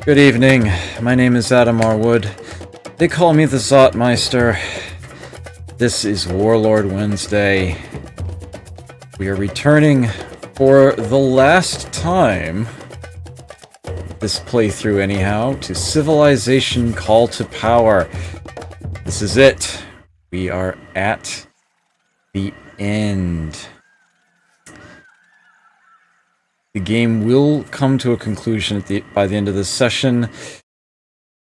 Good evening. My name is Adam Arwood. They call me the Zotmeister. This is Warlord Wednesday. We are returning for the last time, this playthrough anyhow, to Civilization Call to Power. This is it. We are at the end. The game will come to a conclusion by the end of this session,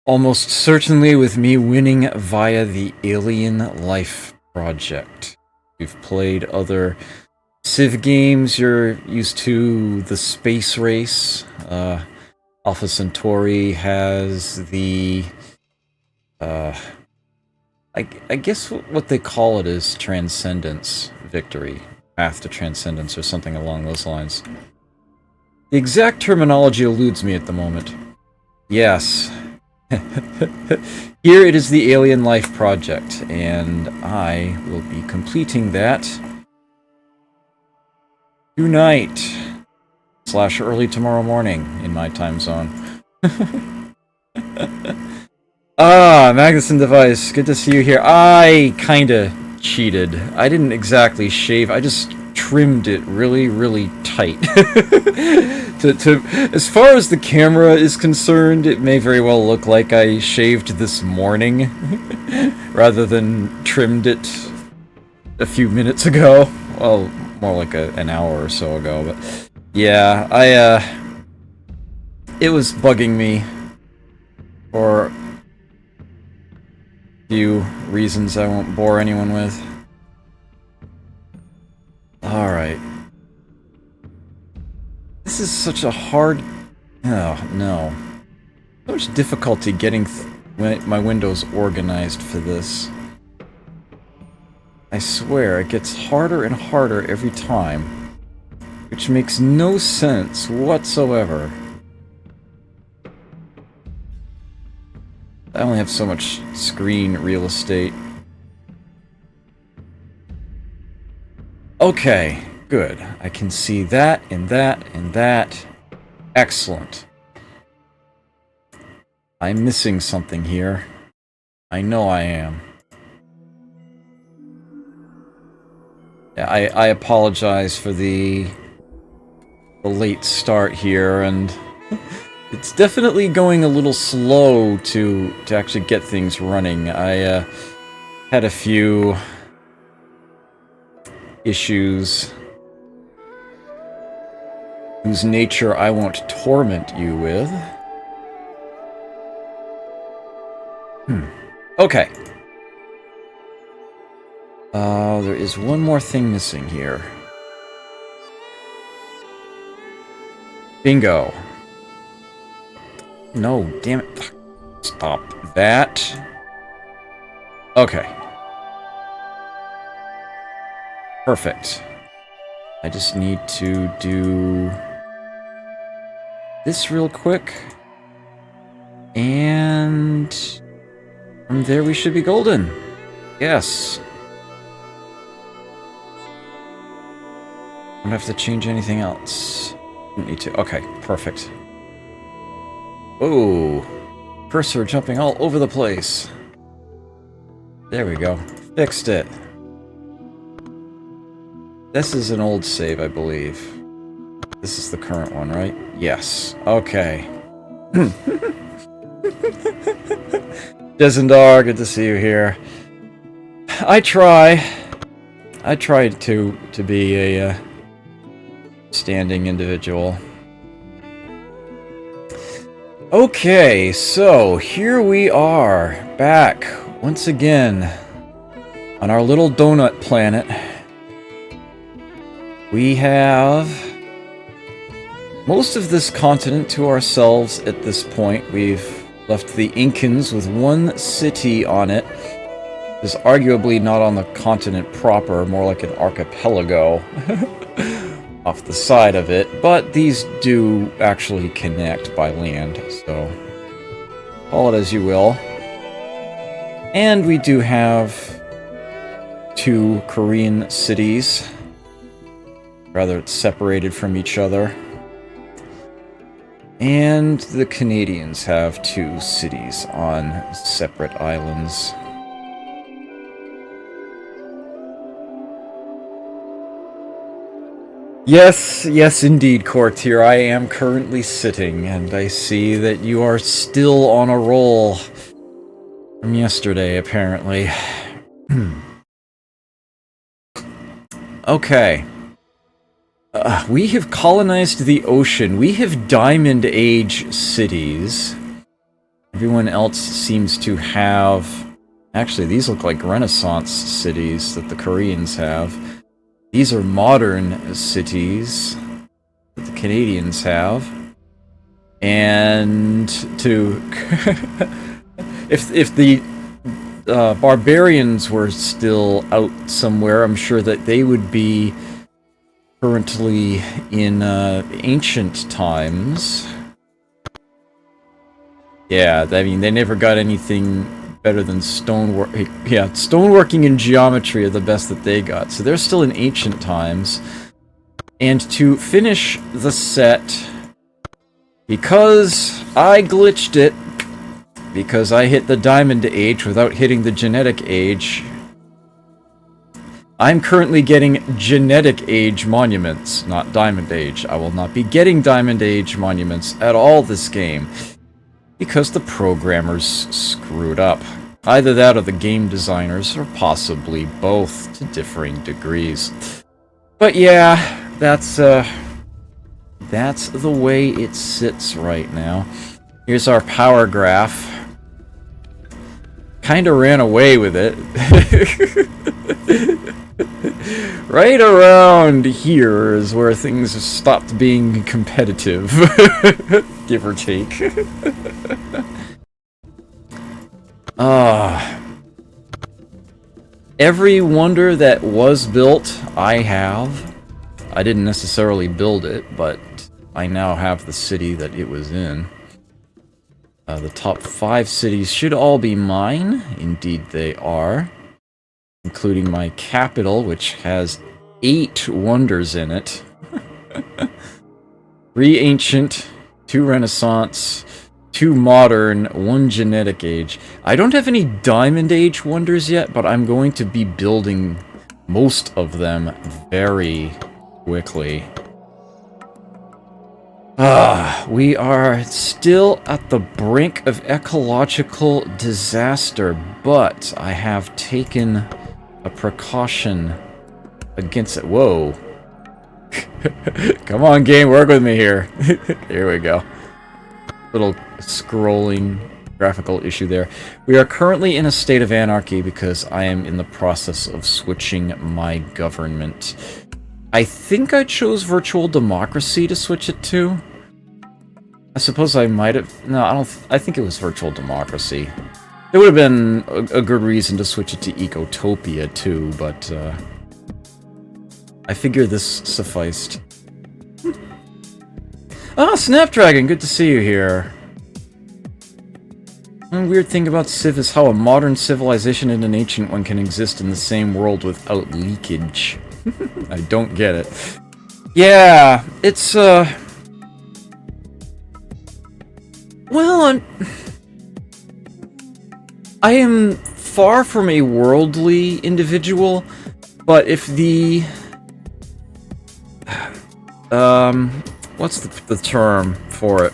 almost certainly with me winning via the Alien Life Project. We've played other Civ games. You're used to the Space Race. Alpha Centauri has the... I guess what they call it is Transcendence Victory. Path to Transcendence or something along those lines. The exact terminology eludes me at the moment. Yes. Here it is the Alien Life Project, and I will be completing that tonight / early tomorrow morning in my time zone. Magnuson Device, good to see you here. I kinda cheated. I didn't exactly shave, I just trimmed it really tight. As far as the camera is concerned, it may very well look like I shaved this morning rather than trimmed it a few minutes ago. Well, more like an hour or so ago, but yeah, it was bugging me for a few reasons I won't bore anyone with. Alright. This is such a hard... Oh, no. So much difficulty getting my windows organized for this. I swear, it gets harder and harder every time. Which makes no sense whatsoever. I only have so much screen real estate. Okay, good. I can see that, and that, and that. Excellent. I'm missing something here. I know I am. Yeah, I apologize for the late start here, and it's definitely going a little slow to actually get things running. I had a few issues whose nature I won't torment you with. Okay. There is one more thing missing here. Bingo. No, damn it. Stop that. Okay. Perfect. I just need to do this real quick. And from there we should be golden. Yes. Don't have to change anything else. Don't need to. Okay, perfect. Oh, cursor jumping all over the place. There we go. Fixed it. This is an old save, I believe. This is the current one, right? Yes. Okay. Desendar, good to see you here. I try to be a standing individual. Okay, so here we are, back once again on our little donut planet. We have most of this continent to ourselves at this point. We've left the Incans with one city on it. It's arguably not on the continent proper, more like an archipelago off the side of it, but these do actually connect by land, so call it as you will. And we do have 2 Korean cities. Rather, it's separated from each other. And the Canadians have 2 cities on separate islands. Yes, yes indeed, Courtier. I am currently sitting, and I see that you are still on a roll from yesterday, apparently. Okay. We have colonized the ocean. We have Diamond Age cities. Everyone else seems to have... Actually, these look like Renaissance cities that the Koreans have. These are modern cities that the Canadians have. And to... if the barbarians were still out somewhere, I'm sure that they would be currently in ancient times. Yeah, I mean, they never got anything better than stonework. Yeah, stoneworking and geometry are the best that they got. So they're still in ancient times. And to finish the set, because I glitched it, because I hit the Diamond Age without hitting the Genetic Age, I'm currently getting Genetic Age monuments, not Diamond Age. I will not be getting Diamond Age monuments at all this game, because the programmers screwed up. Either that or the game designers, or possibly both, to differing degrees. But yeah, that's the way it sits right now. Here's our power graph. Kinda ran away with it. Right around here is where things have stopped being competitive. Give or take. Every wonder that was built, I have. I didn't necessarily build it, but I now have the city that it was in. The top 5 cities should all be mine. Indeed they are. Including my capital, which has 8 wonders in it. 3 ancient, 2 Renaissance, 2 modern, 1 Genetic Age. I don't have any Diamond Age wonders yet, but I'm going to be building most of them very quickly. We are still at the brink of ecological disaster, but I have taken a precaution against it. Whoa. Come on, game, work with me here. Here we go. Little scrolling graphical issue there. We are currently in a state of anarchy because I am in the process of switching my government. I think I chose virtual democracy to switch it to. I suppose I might have... No, I don't... I think it was virtual democracy. There would have been a good reason to switch it to Ecotopia too, but I figure this sufficed. Ah, Snapdragon, good to see you here. One weird thing about Civ is how a modern civilization and an ancient one can exist in the same world without leakage. I don't get it. Yeah, it's well, I am far from a worldly individual, but if the... what's the term for it?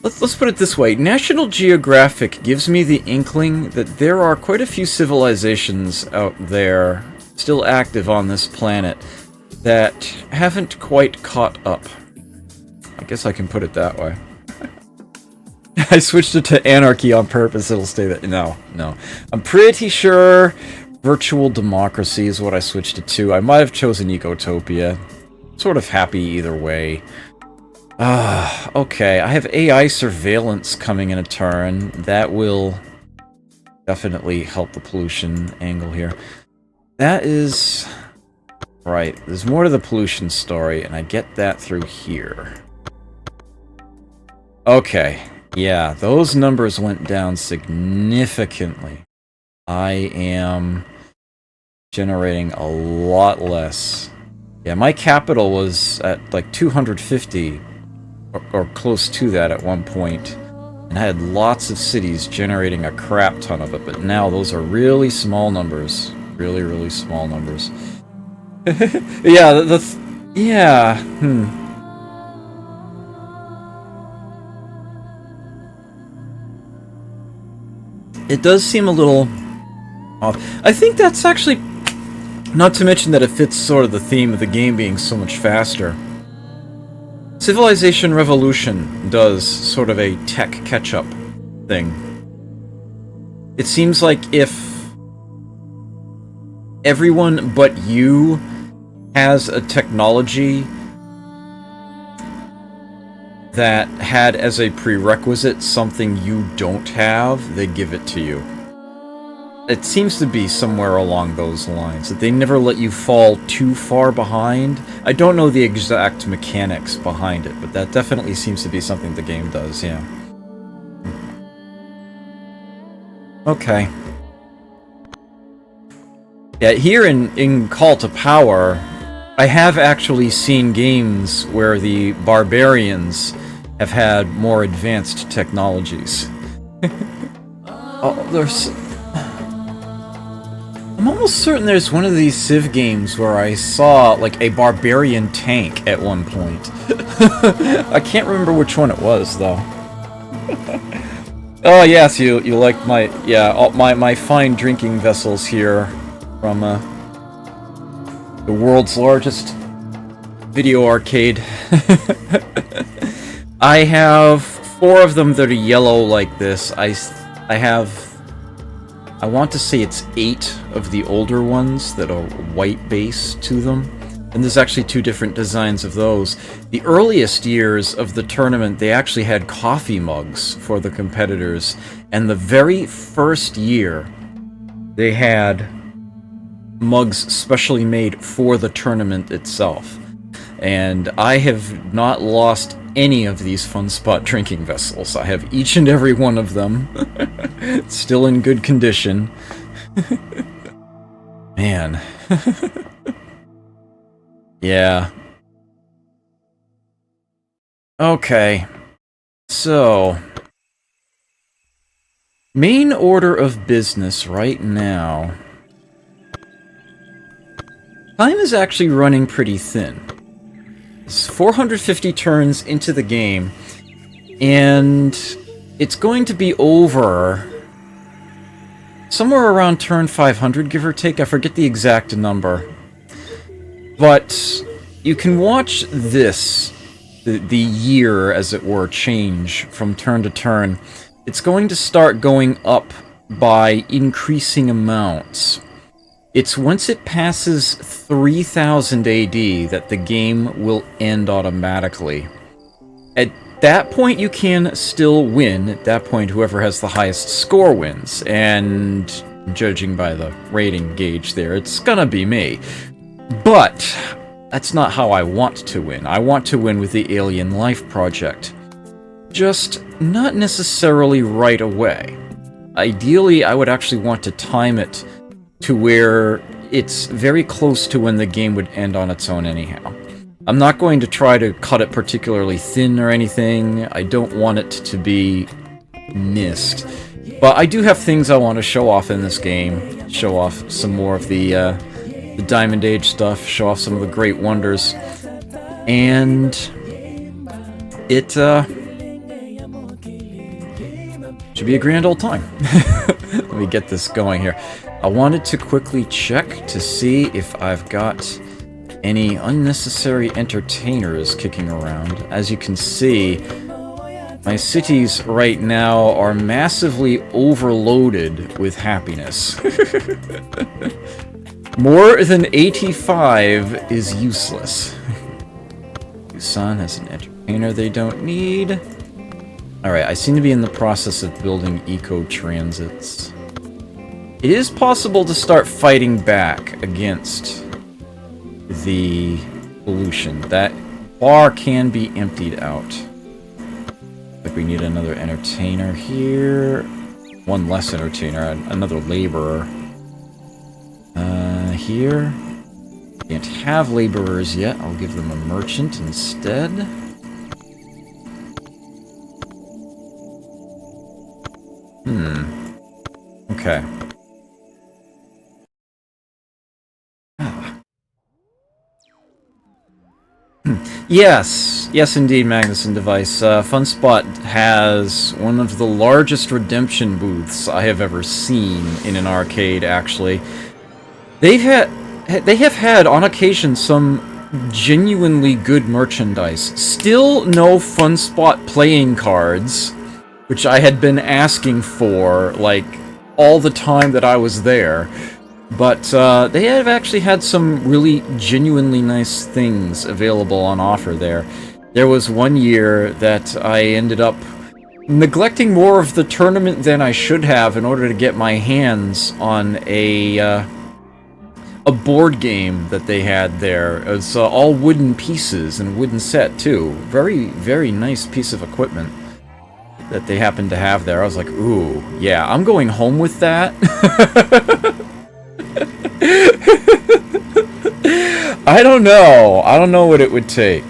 Let's put it this way. National Geographic gives me the inkling that there are quite a few civilizations out there still active on this planet that haven't quite caught up. I guess I can put it that way. I switched it to anarchy on purpose. It'll stay that. No. I'm pretty sure virtual democracy is what I switched it to. I might have chosen Ecotopia. Sort of happy either way. Okay. I have AI surveillance coming in a turn. That will definitely help the pollution angle here. That is... Right, there's more to the pollution story, and I get that through here. Okay, yeah, those numbers went down significantly. I am generating a lot less. Yeah, my capital was at like 250 or close to that at one point, and I had lots of cities generating a crap ton of it, but now those are really small numbers. Really, really small numbers. Yeah, yeah, It does seem a little off. I think that's actually, not to mention that it fits sort of the theme of the game being so much faster. Civilization Revolution does sort of a tech catch-up thing. It seems like if everyone but you has a technology that had as a prerequisite something you don't have, they give it to you. It seems to be somewhere along those lines, that they never let you fall too far behind. I don't know the exact mechanics behind it, but that definitely seems to be something the game does, yeah. Okay. Yeah, here in Call to Power, I have actually seen games where the barbarians have had more advanced technologies. Oh, there's... I'm almost certain there's one of these Civ games where I saw, like, a barbarian tank at one point. I can't remember which one it was, though. Oh, yes, you like my... Yeah, my fine drinking vessels here from, the world's largest video arcade. I have 4 of them that are yellow like this. I want to say it's 8 of the older ones that are white base to them. And there's actually 2 different designs of those. The earliest years of the tournament, they actually had coffee mugs for the competitors. And the very first year, they had mugs specially made for the tournament itself. And I have not lost any of these Fun Spot drinking vessels. I have each and every one of them. Still in good condition. Man. Yeah. Okay. So, main order of business right now. Time is actually running pretty thin. It's 450 turns into the game, and it's going to be over somewhere around turn 500, give or take. I forget the exact number. But you can watch this, the year, as it were, change from turn to turn. It's going to start going up by increasing amounts. It's once it passes 3000 AD that the game will end automatically. At that point, you can still win. At that point, whoever has the highest score wins. And judging by the rating gauge there, it's gonna be me. But that's not how I want to win. I want to win with the Alien Life Project. Just not necessarily right away. Ideally, I would actually want to time it to where it's very close to when the game would end on its own anyhow. I'm not going to try to cut it particularly thin or anything. I don't want it to be missed. But I do have things I want to show off in this game. Show off some more of the Diamond Age stuff. Show off some of the Great Wonders. And it should be a grand old time. Let me get this going here. I wanted to quickly check to see if I've got any unnecessary entertainers kicking around. As you can see, my cities right now are massively overloaded with happiness. More than 85 is useless. Busan has an entertainer they don't need. Alright, I seem to be in the process of building eco-transits. It is possible to start fighting back against the pollution. That bar can be emptied out. Like we need another entertainer here. One less entertainer, another laborer. here. Can't have laborers yet. I'll give them a merchant instead. Okay. Yes indeed, Magnuson Device. FunSpot has one of the largest redemption booths I have ever seen in an arcade, actually. They have had, on occasion, some genuinely good merchandise. Still no FunSpot playing cards, which I had been asking for, like, all the time that I was there. But they have actually had some really genuinely nice things available on offer there. There was one year that I ended up neglecting more of the tournament than I should have in order to get my hands on a board game that they had there. It's all wooden pieces and wooden set too. Very, very nice piece of equipment that they happened to have there. I was like, ooh, yeah, I'm going home with that. I don't know what it would take.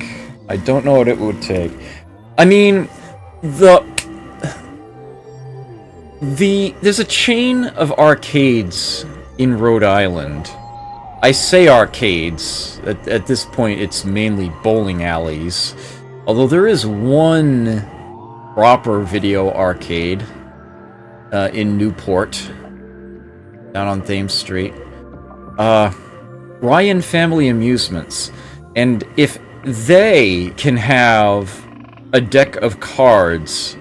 I don't know what it would take. I mean, there's a chain of arcades in Rhode Island. I say arcades. At this point, it's mainly bowling alleys. Although there is one proper video arcade in Newport, down on Thames Street. Ryan Family Amusements. And if they can have a deck of cards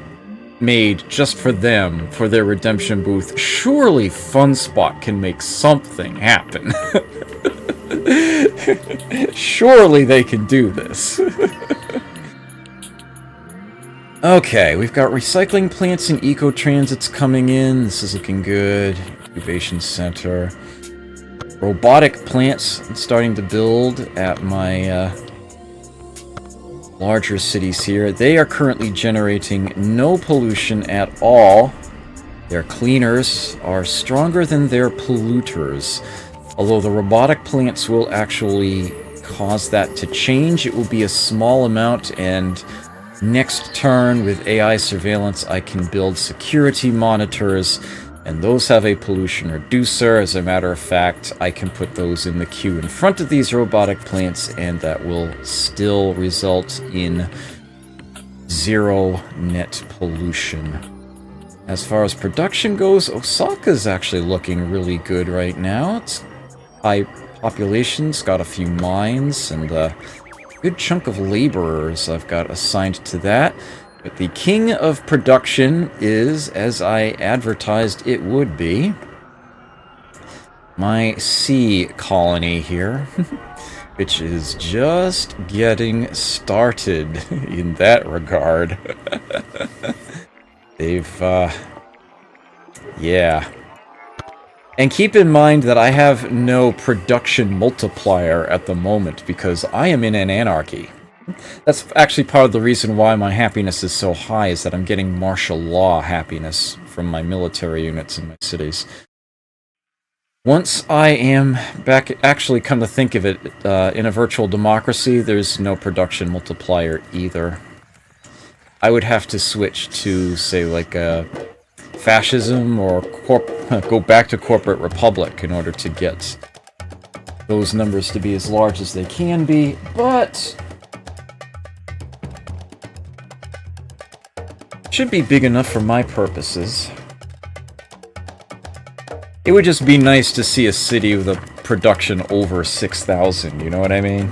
made just for them, for their redemption booth, surely FunSpot can make something happen. Surely they can do this. Okay, we've got recycling plants and eco-transits coming in. This is looking good. Incubation center. Robotic plants starting to build at my larger cities here. They are currently generating no pollution at all. Their cleaners are stronger than their polluters. Although the robotic plants will actually cause that to change. It will be a small amount, and next turn with AI surveillance I can build security monitors, and those have a pollution reducer. As a matter of fact, I can put those in the queue in front of these robotic plants, and that will still result in 0 net pollution. As far as production goes, Osaka's actually looking really good right now. It's high population's got a few mines, and a good chunk of laborers I've got assigned to that. But the king of production is, as I advertised it would be, my sea colony here, which is just getting started in that regard. They've, yeah. And keep in mind that I have no production multiplier at the moment because I am in an anarchy. That's actually part of the reason why my happiness is so high, is that I'm getting martial law happiness from my military units in my cities. Once I am back, actually come to think of it, in a virtual democracy, there's no production multiplier either. I would have to switch to, say, like fascism or go back to corporate republic in order to get those numbers to be as large as they can be, but should be big enough for my purposes. It would just be nice to see a city with a production over 6,000, you know what I mean?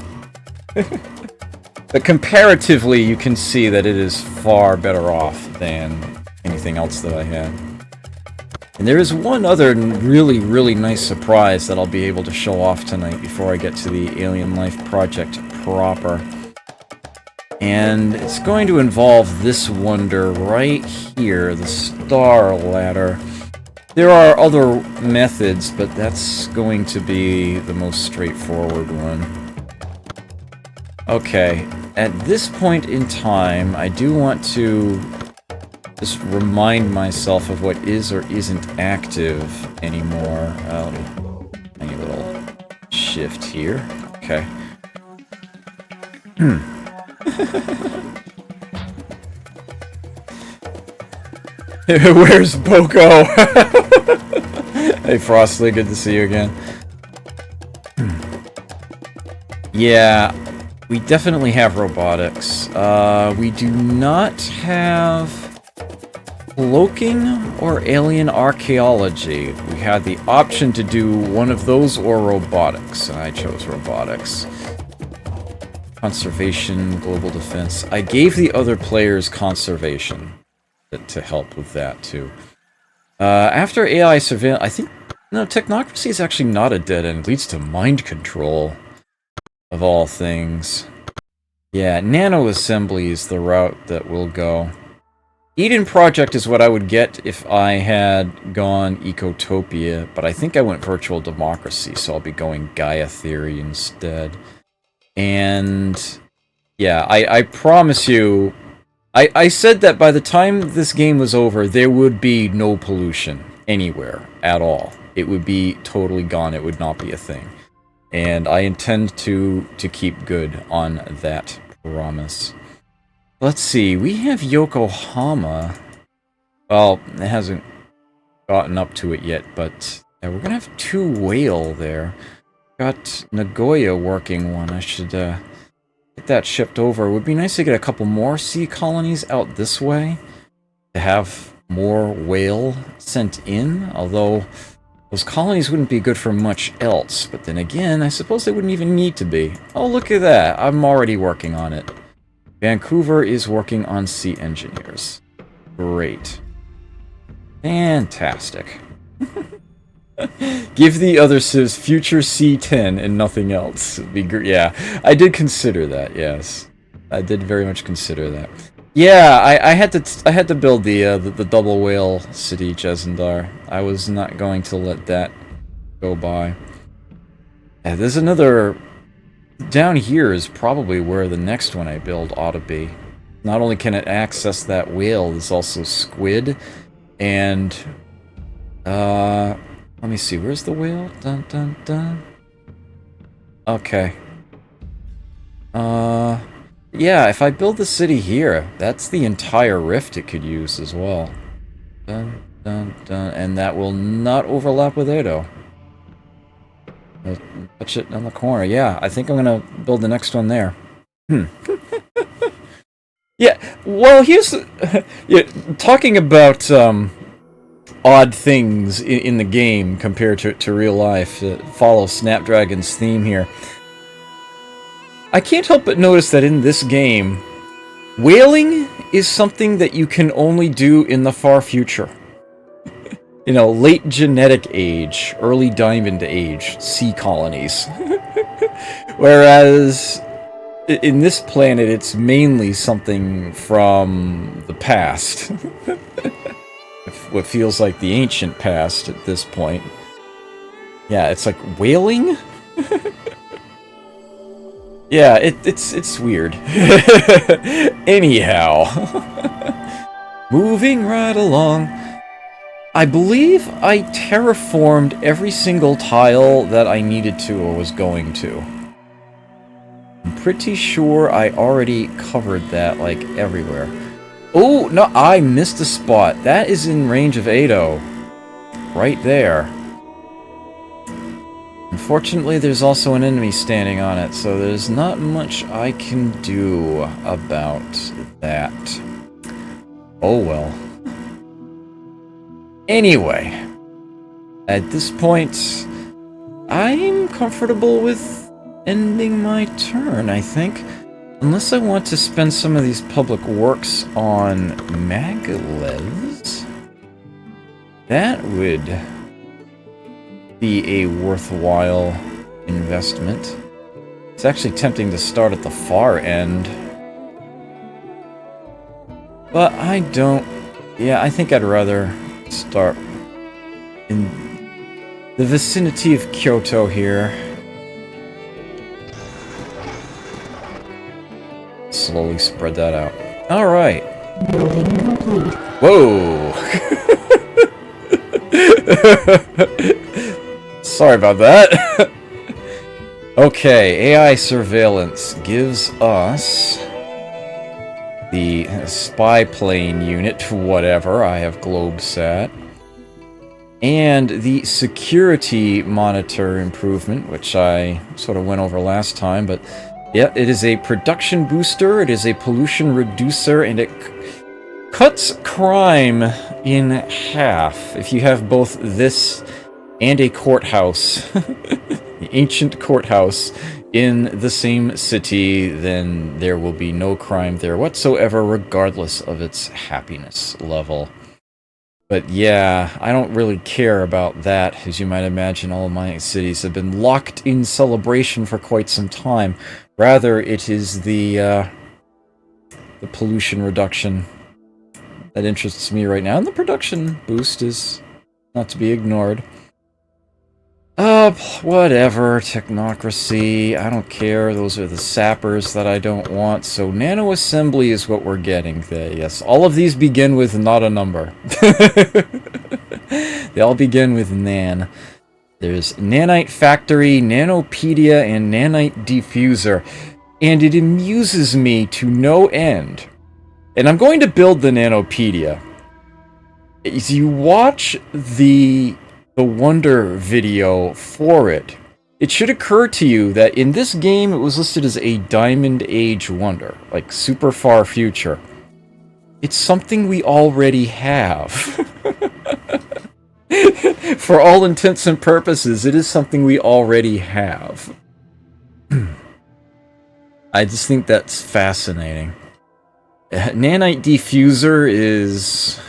But comparatively, you can see that it is far better off than anything else that I had. And there is one other really, really nice surprise that I'll be able to show off tonight before I get to the Alien Life project proper. And it's going to involve this wonder right here, the Star Ladder. There are other methods, but that's going to be the most straightforward one. Okay, at this point in time, I do want to just remind myself of what is or isn't active anymore. Tiny little shift here. Okay. Where's Boko? Hey, Frostly, good to see you again. Yeah, we definitely have robotics. We do not have cloaking or alien archaeology. We had the option to do one of those or robotics, and I chose robotics. Conservation, global defense. I gave the other players conservation to help with that, too. After AI surveillance, I think... No, technocracy is actually not a dead end. It leads to mind control, of all things. Yeah, nano-assembly is the route that we'll go. Eden Project is what I would get if I had gone Ecotopia, but I think I went Virtual Democracy, so I'll be going Gaia Theory instead. And... yeah, I promise you... I said that by the time this game was over, there would be no pollution anywhere at all. It would be totally gone. It would not be a thing. And I intend to keep good on that promise. Let's see. We have Yokohama. Well, it hasn't gotten up to it yet, but yeah, we're going to have 2 whale there. Got Nagoya working one. I should... get that shipped over. It would be nice to get a couple more sea colonies out this way to have more whale sent in, although those colonies wouldn't be good for much else. But then again, I suppose they wouldn't even need to be. Oh, look at that. I'm already working on it. Vancouver is working on sea engineers. Great. Fantastic. Give the other civs future C10 and nothing else. It'd be great. Yeah, I did consider that. Yes, I did very much consider that. Yeah, I had to build the double whale city Jezendar. I was not going to let that go by. Yeah, there's another down here is probably where the next one I build ought to be. Not only can it access that whale, there's also squid and let me see, where's the whale? Dun dun dun. Okay. Yeah, if I build the city here, that's the entire rift it could use as well. Dun dun dun, and that will not overlap with Edo. Touch it on the corner. Yeah, I think I'm gonna build the next one there. Yeah, well, here's... yeah, talking about, odd things in the game compared to real life. Follow Snapdragon's theme here. I can't help but notice that in this game, whaling is something that you can only do in the far future. You know, late genetic age, early diamond age, sea colonies. Whereas in this planet, it's mainly something from the past. What feels like the ancient past at this point. Yeah, it's like whaling? Yeah, it's weird. Anyhow. Moving right along. I believe I terraformed every single tile that I needed to or was going to. I'm pretty sure I already covered that, like, everywhere. Oh, no, I missed a spot. That is in range of Edo. Right there. Unfortunately, there's also an enemy standing on it, so there's not much I can do about that. Oh well. Anyway, at this point, I'm comfortable with ending my turn, I think. Unless I want to spend some of these public works on Magalevs. That would be a worthwhile investment. It's actually tempting to start at the far end. But I don't... yeah, I think I'd rather start in the vicinity of Kyoto here. Slowly spread that out. Alright. Building complete. Whoa! Sorry about that. Okay, AI surveillance gives us the spy plane unit, whatever. I have Globesat. And the security monitor improvement, which I sort of went over last time, but yeah, it is a production booster, it is a pollution reducer, and it cuts crime in half. If you have both this and a courthouse, the ancient courthouse, in the same city, then there will be no crime there whatsoever, regardless of its happiness level. But yeah, I don't really care about that. As you might imagine, all of my cities have been locked in celebration for quite some time. Rather, it is the pollution reduction that interests me right now. And the production boost is not to be ignored. Whatever, technocracy, I don't care, those are the sappers that I don't want, so nano assembly is what we're getting there, yes. All of these begin with not a number. They all begin with nan. There's Nanite Factory, Nanopedia, and Nanite Diffuser, and it amuses me to no end. And I'm going to build the Nanopedia. As you watch the Wonder video for it, it should occur to you that in this game it was listed as a Diamond Age Wonder, like super far future. It's something we already have. For all intents and purposes, it is something we already have. I just think that's fascinating. Nanite Diffuser is...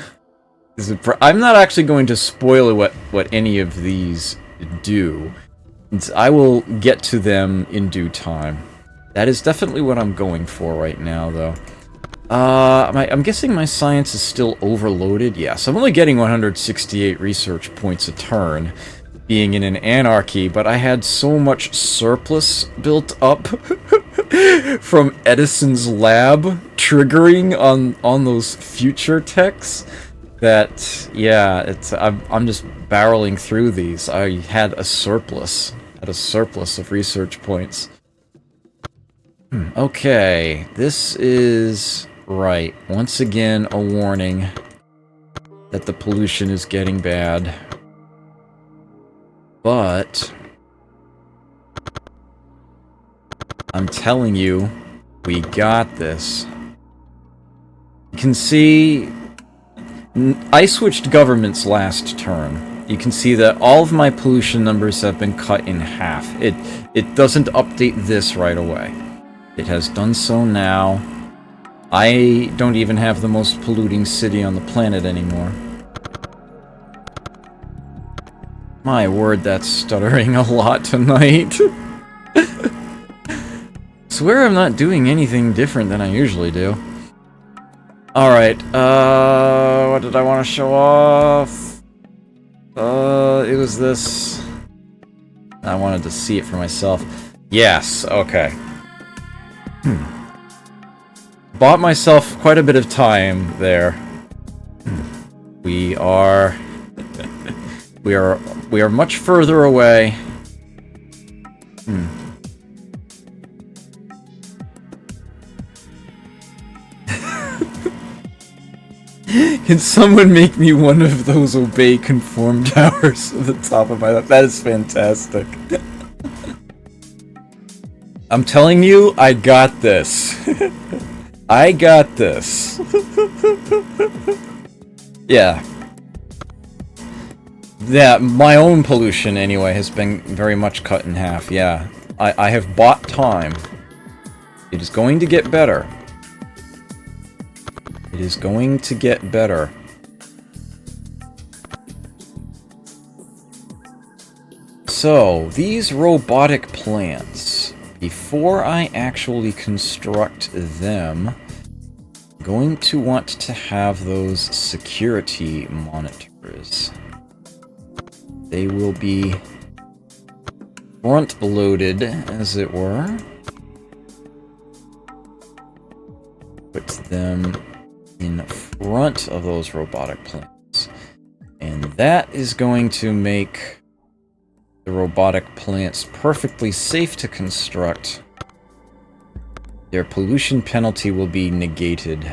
I'm not actually going to spoil what any of these do. I will get to them in due time. That is definitely what I'm going for right now, though. I'm guessing my science is still overloaded. Yes, I'm only getting 168 research points a turn, being in an anarchy, but I had so much surplus built up from Edison's lab triggering on those future techs. That, yeah, I'm just barreling through these. I had a surplus of research points. Okay, this is right. Once again, a warning that the pollution is getting bad. But I'm telling you, we got this. You can see I switched governments last turn. You can see that all of my pollution numbers have been cut in half. It doesn't update this right away. It has done so now. I don't even have the most polluting city on the planet anymore. My word, that's stuttering a lot tonight. Swear I'm not doing anything different than I usually do. Alright, what did I want to show off? It was this. I wanted to see it for myself. Yes, okay. Bought myself quite a bit of time there. We are much further away. Can someone make me one of those obey conform towers at the top of my lap? That is fantastic. I'm telling you, I got this. I got this. Yeah. Yeah, my own pollution, anyway, has been very much cut in half, yeah. I have bought time. It is going to get better. It is going to get better. So, these robotic plants, before I actually construct them, I'm going to want to have those security monitors. They will be front-loaded, as it were. Put them in front of those robotic plants. And that is going to make the robotic plants perfectly safe to construct, their pollution penalty will be negated.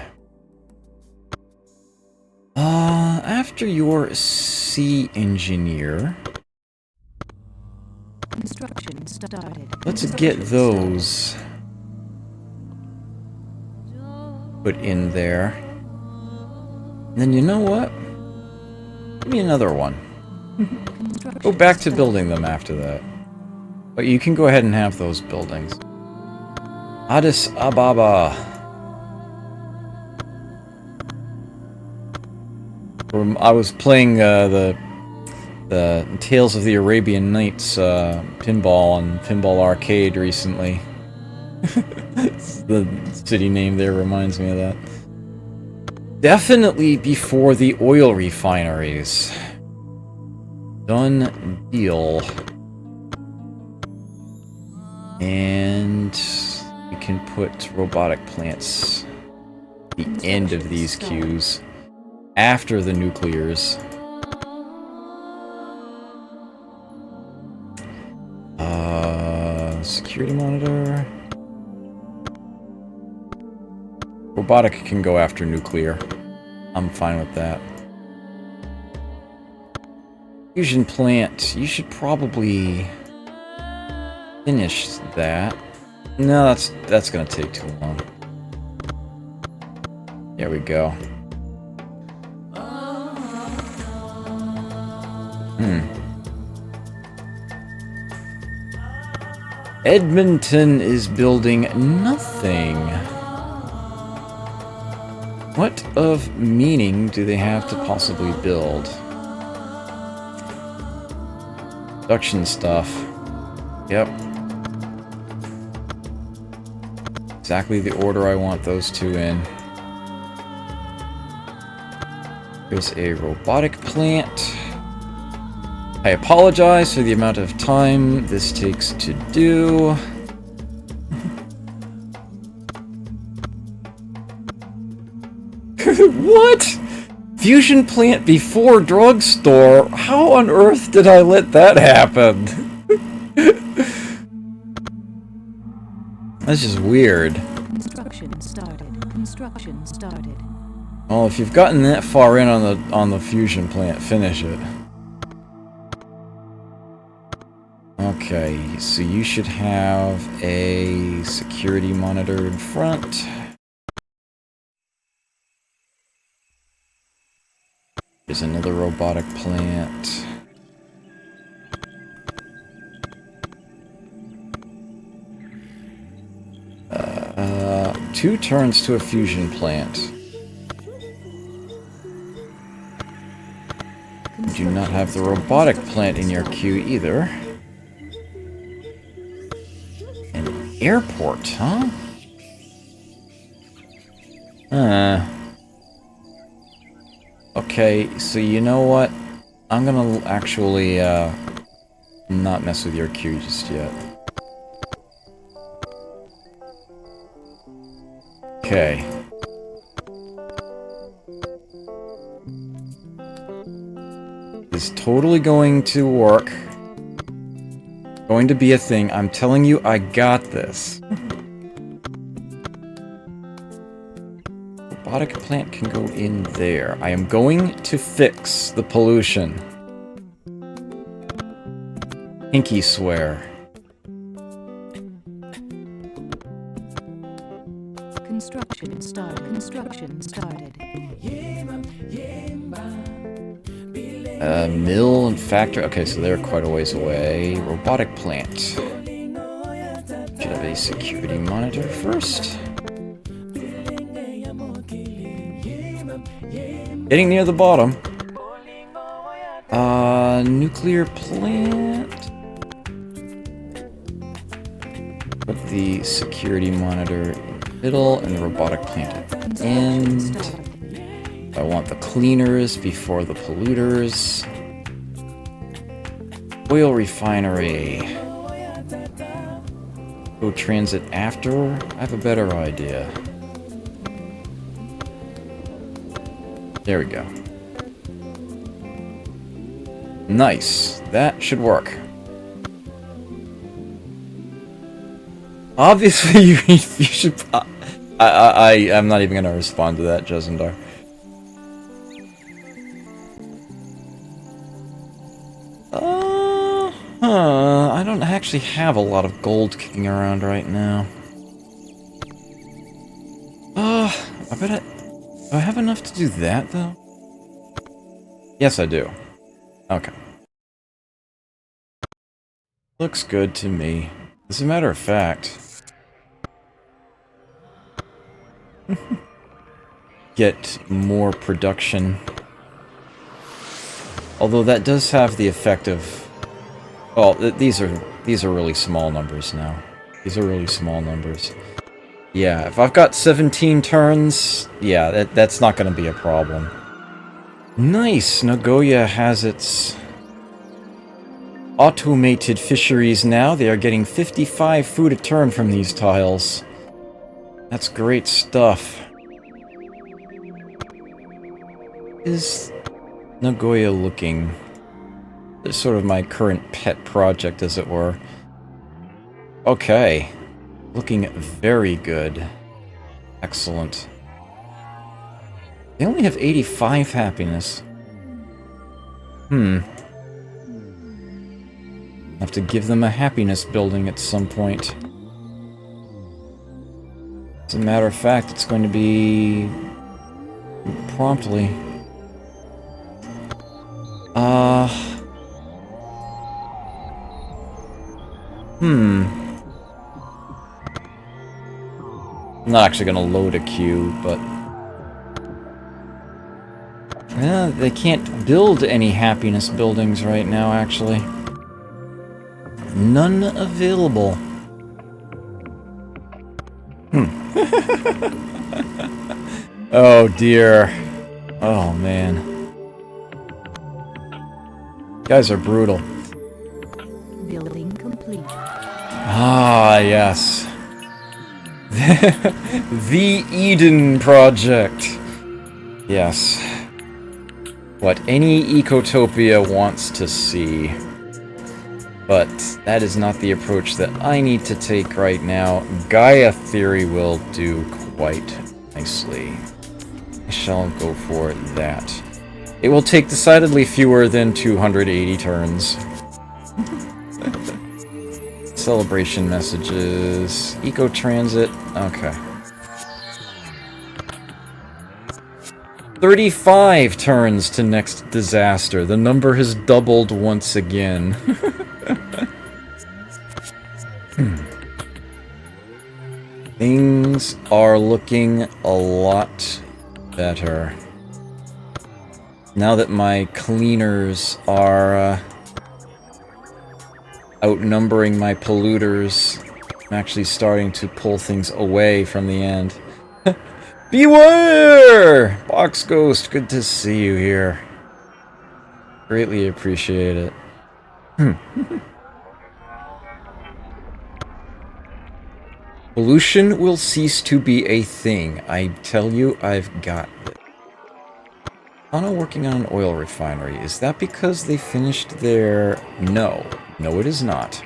After your sea engineer, Construction started. let's get those put in there. And then you know what? Give me another one. Go back to building them after that. But you can go ahead and have those buildings. Addis Ababa. I was playing the Tales of the Arabian Nights pinball on Pinball Arcade recently. The city name there reminds me of that. Definitely before the oil refineries. Done deal. And you can put robotic plants at the end of these queues after the nuclears. Security monitor. Robotic can go after nuclear. I'm fine with that. Fusion plant. You should probably finish that. No, that's gonna take too long. There we go. Edmonton is building nothing. What of meaning do they have to possibly build? Production stuff. Yep. Exactly the order I want those two in. There's a robotic plant. I apologize for the amount of time this takes to do. What? Fusion plant before drugstore? How on earth did I let that happen? That's just weird. Construction started. Construction started. Well, if you've gotten that far in on the fusion plant, finish it. Okay, so you should have a security monitor in front. There's another robotic plant. Two turns to a fusion plant. You do not have the robotic plant in your queue either. An airport, huh? Okay, so you know what? I'm gonna actually, not mess with your queue just yet. Okay. This is totally going to work. Going to be a thing. I'm telling you, I got this. Robotic plant can go in there. I am going to fix the pollution. Pinky swear. Construction started. Construction started. Mill and factory. Okay, so they're quite a ways away. Robotic plant. Should have a security monitor first. Getting near the bottom. Nuclear plant. Put the security monitor in the middle and the robotic plant at the end. I want the cleaners before the polluters. Oil refinery. Go transit after? I have a better idea. There we go. Nice. That should work. Obviously, you should. I'm not even gonna respond to that, Jesendar. I don't actually have a lot of gold kicking around right now. I bet do I have enough to do that, though? Yes, I do. Okay. Looks good to me. As a matter of fact... get more production. Although that does have the effect of... Well, these are really small numbers now. These are really small numbers. Yeah, if I've got 17 turns, yeah, that's not going to be a problem. Nice! Nagoya has its automated fisheries now. They are getting 55 food a turn from these tiles. That's great stuff. Is Nagoya looking? It's sort of my current pet project, as it were. Okay. Looking very good. Excellent. They only have 85 happiness. Have to give them a happiness building at some point. As a matter of fact, it's going to be... promptly. I'm not actually gonna load a queue, but... yeah, they can't build any happiness buildings right now, actually. None available. Oh dear. Oh man. Guys are brutal. Building complete. Ah, yes. The Eden Project. Yes. What any Ecotopia wants to see. But that is not the approach that I need to take right now. Gaia Theory will do quite nicely. I shall go for that. It will take decidedly fewer than 280 turns. Celebration messages. Eco-transit. Okay. 35 turns to next disaster. The number has doubled once again. Things are looking a lot better. Now that my cleaners are outnumbering my polluters, I'm actually starting to pull things away from the end. Beware! Box Ghost, good to see you here. Greatly appreciate it. Pollution will cease to be a thing. I tell you, I've got it. Anna working on an oil refinery. Is that because they finished their... No. No, it is not.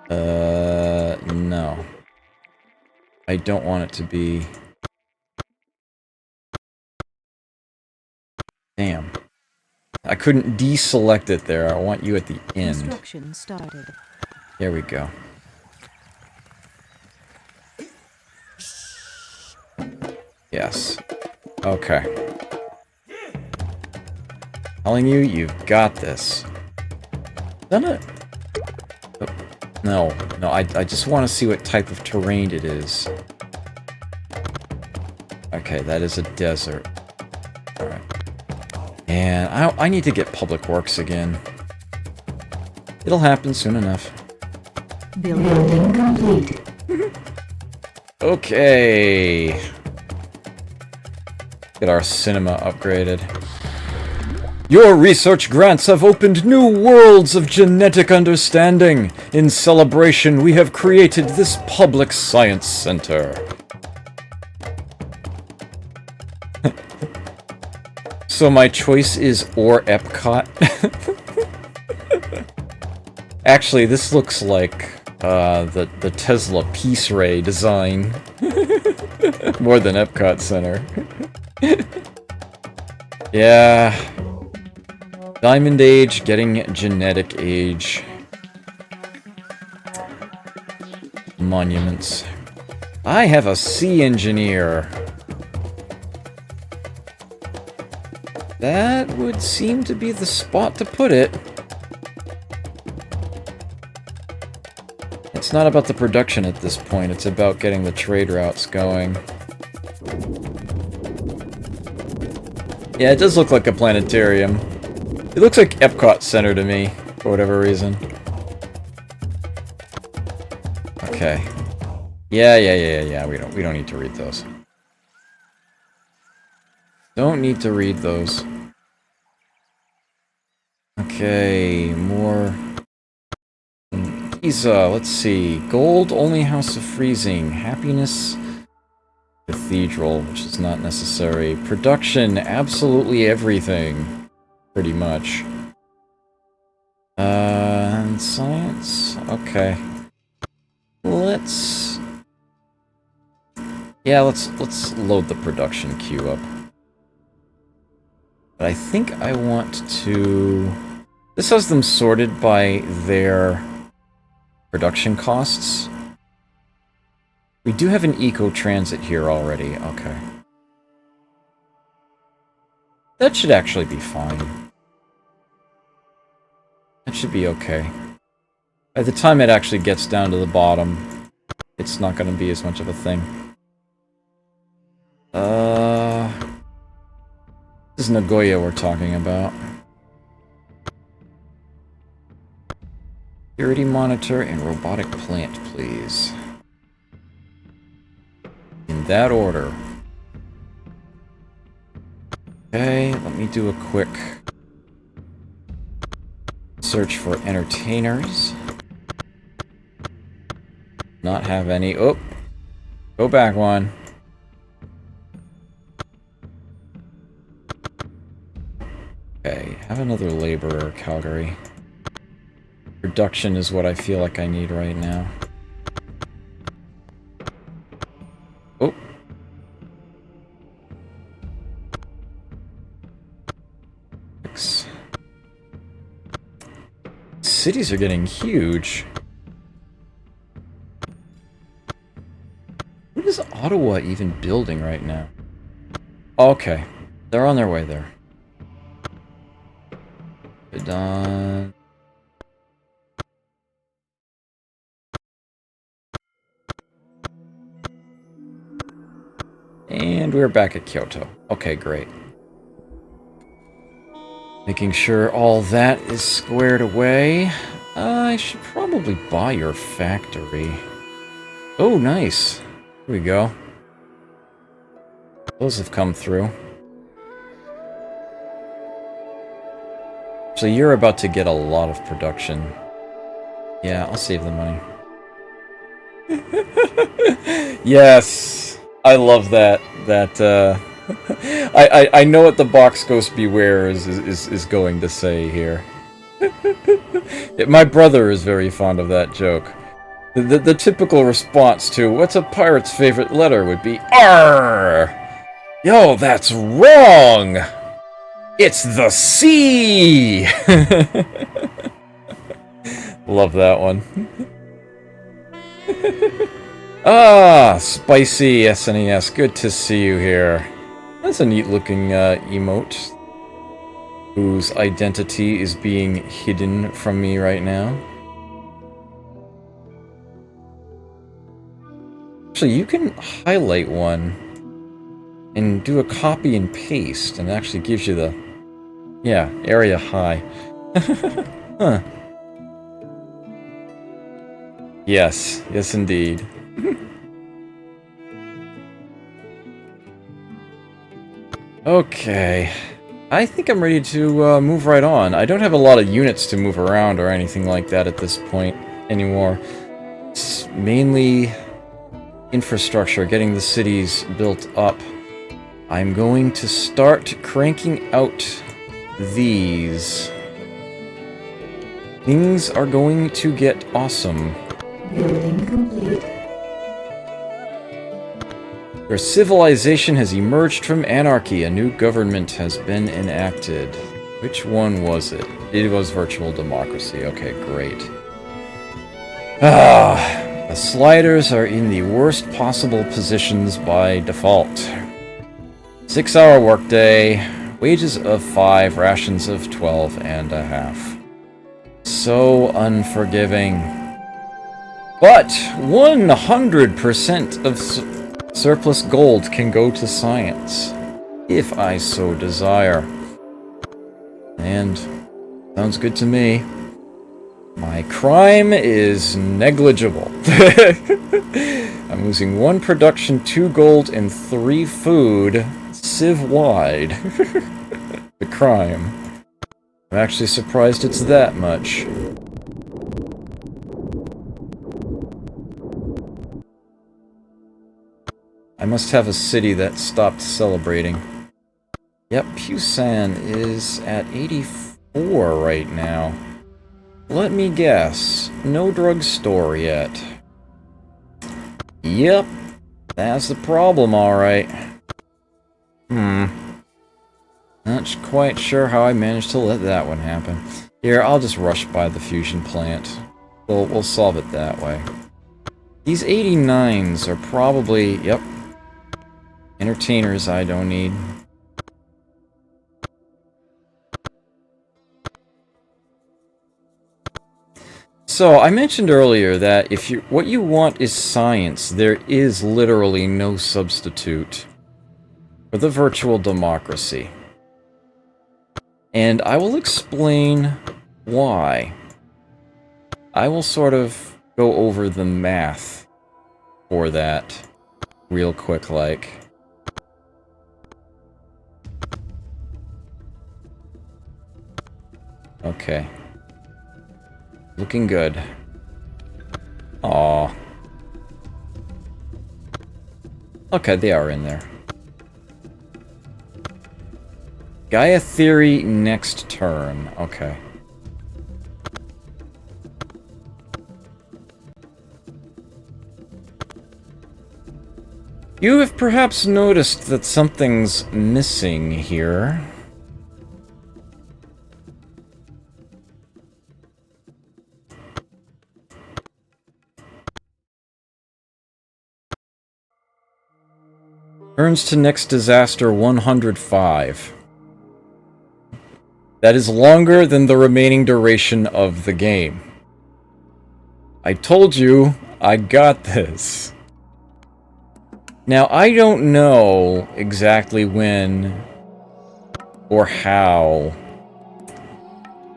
No. I don't want it to be... Damn. I couldn't deselect it there. I want you at the end. Construction started. There we go. Yes. Okay. Telling you, you've got this. Done it. Oh, no, I just want to see what type of terrain it is. Okay, that is a desert. Alright. And I need to get Public Works again. It'll happen soon enough. Building complete. Okay. Get our cinema upgraded. Your research grants have opened new worlds of genetic understanding. In celebration, we have created this public science center. So my choice is or Epcot. Actually, this looks like the Tesla Peace Ray design more than Epcot Center. Yeah. Diamond Age getting Genetic Age. Monuments. I have a sea engineer. That would seem to be the spot to put it. It's not about the production at this point, it's about getting the trade routes going. Yeah, it does look like a planetarium. It looks like Epcot Center to me, for whatever reason. Okay. Yeah. We don't need to read those. Don't need to read those. Okay, more. Pisa, let's see. Gold, only House of Freezing. Happiness, Cathedral, which is not necessary. Production, absolutely everything. Pretty much. And science? Okay. Let's load the production queue up. But I think I want to... This has them sorted by their production costs. We do have an eco-transit here already. Okay. That should actually be fine. That should be okay. By the time it actually gets down to the bottom, it's not going to be as much of a thing. This is Nagoya we're talking about. Security monitor and robotic plant, please. In that order. Okay, let me do a quick search for entertainers. Not have any. Oh! Go back one. Okay, have another laborer, Calgary. Production is what I feel like I need right now. Oh. Cities are getting huge. What is Ottawa even building right now? Okay. They're on their way there. Done. And we're back at Kyoto. Okay, great. Making sure all that is squared away. I should probably buy your factory. Oh, nice. Here we go. Those have come through. So you're about to get a lot of production. Yeah, I'll save the money. Yes! I love that. I know what the Box Ghost Beware is going to say here. My brother is very fond of that joke. The typical response to what's a pirate's favorite letter would be R. Yo, that's wrong. It's the C. Love that one. Ah, spicy SNES. Good to see you here. That's a neat looking emote whose identity is being hidden from me right now. Actually, you can highlight one and do a copy and paste, and it actually gives you the... Yeah, area high. Huh. Yes, yes indeed. Okay. I think I'm ready to move right on. I don't have a lot of units to move around or anything like that at this point anymore. It's mainly infrastructure, getting the cities built up. I'm going to start cranking out these. Things are going to get awesome. Building complete. Your civilization has emerged from anarchy. A new government has been enacted. Which one was it? It was virtual democracy. Okay, great. The sliders are in the worst possible positions by default. 6-hour workday, wages of 5, rations of 12.5. So unforgiving. But 100% of surplus gold can go to science, if I so desire. And sounds good to me. My crime is negligible. I'm losing 1 production, 2 gold, and 3 food, civ-wide. The crime. I'm actually surprised it's that much. I must have a city that stopped celebrating. Yep, Pusan is at 84 right now. Let me guess, no drugstore yet. Yep, that's the problem, alright. Not quite sure how I managed to let that one happen. Here, I'll just rush by the fusion plant. We'll solve it that way. These 89s are probably, yep, entertainers I don't need. So, I mentioned earlier that if what you want is science, there is literally no substitute for the virtual democracy. And I will explain why. I will sort of go over the math for that real quick, like. Okay. Looking good. Aww. Okay, they are in there. Gaia Theory next turn. Okay. You have perhaps noticed that something's missing here. Turns to next disaster 105. That is longer than the remaining duration of the game. I told you, I got this. Now, I don't know exactly when or how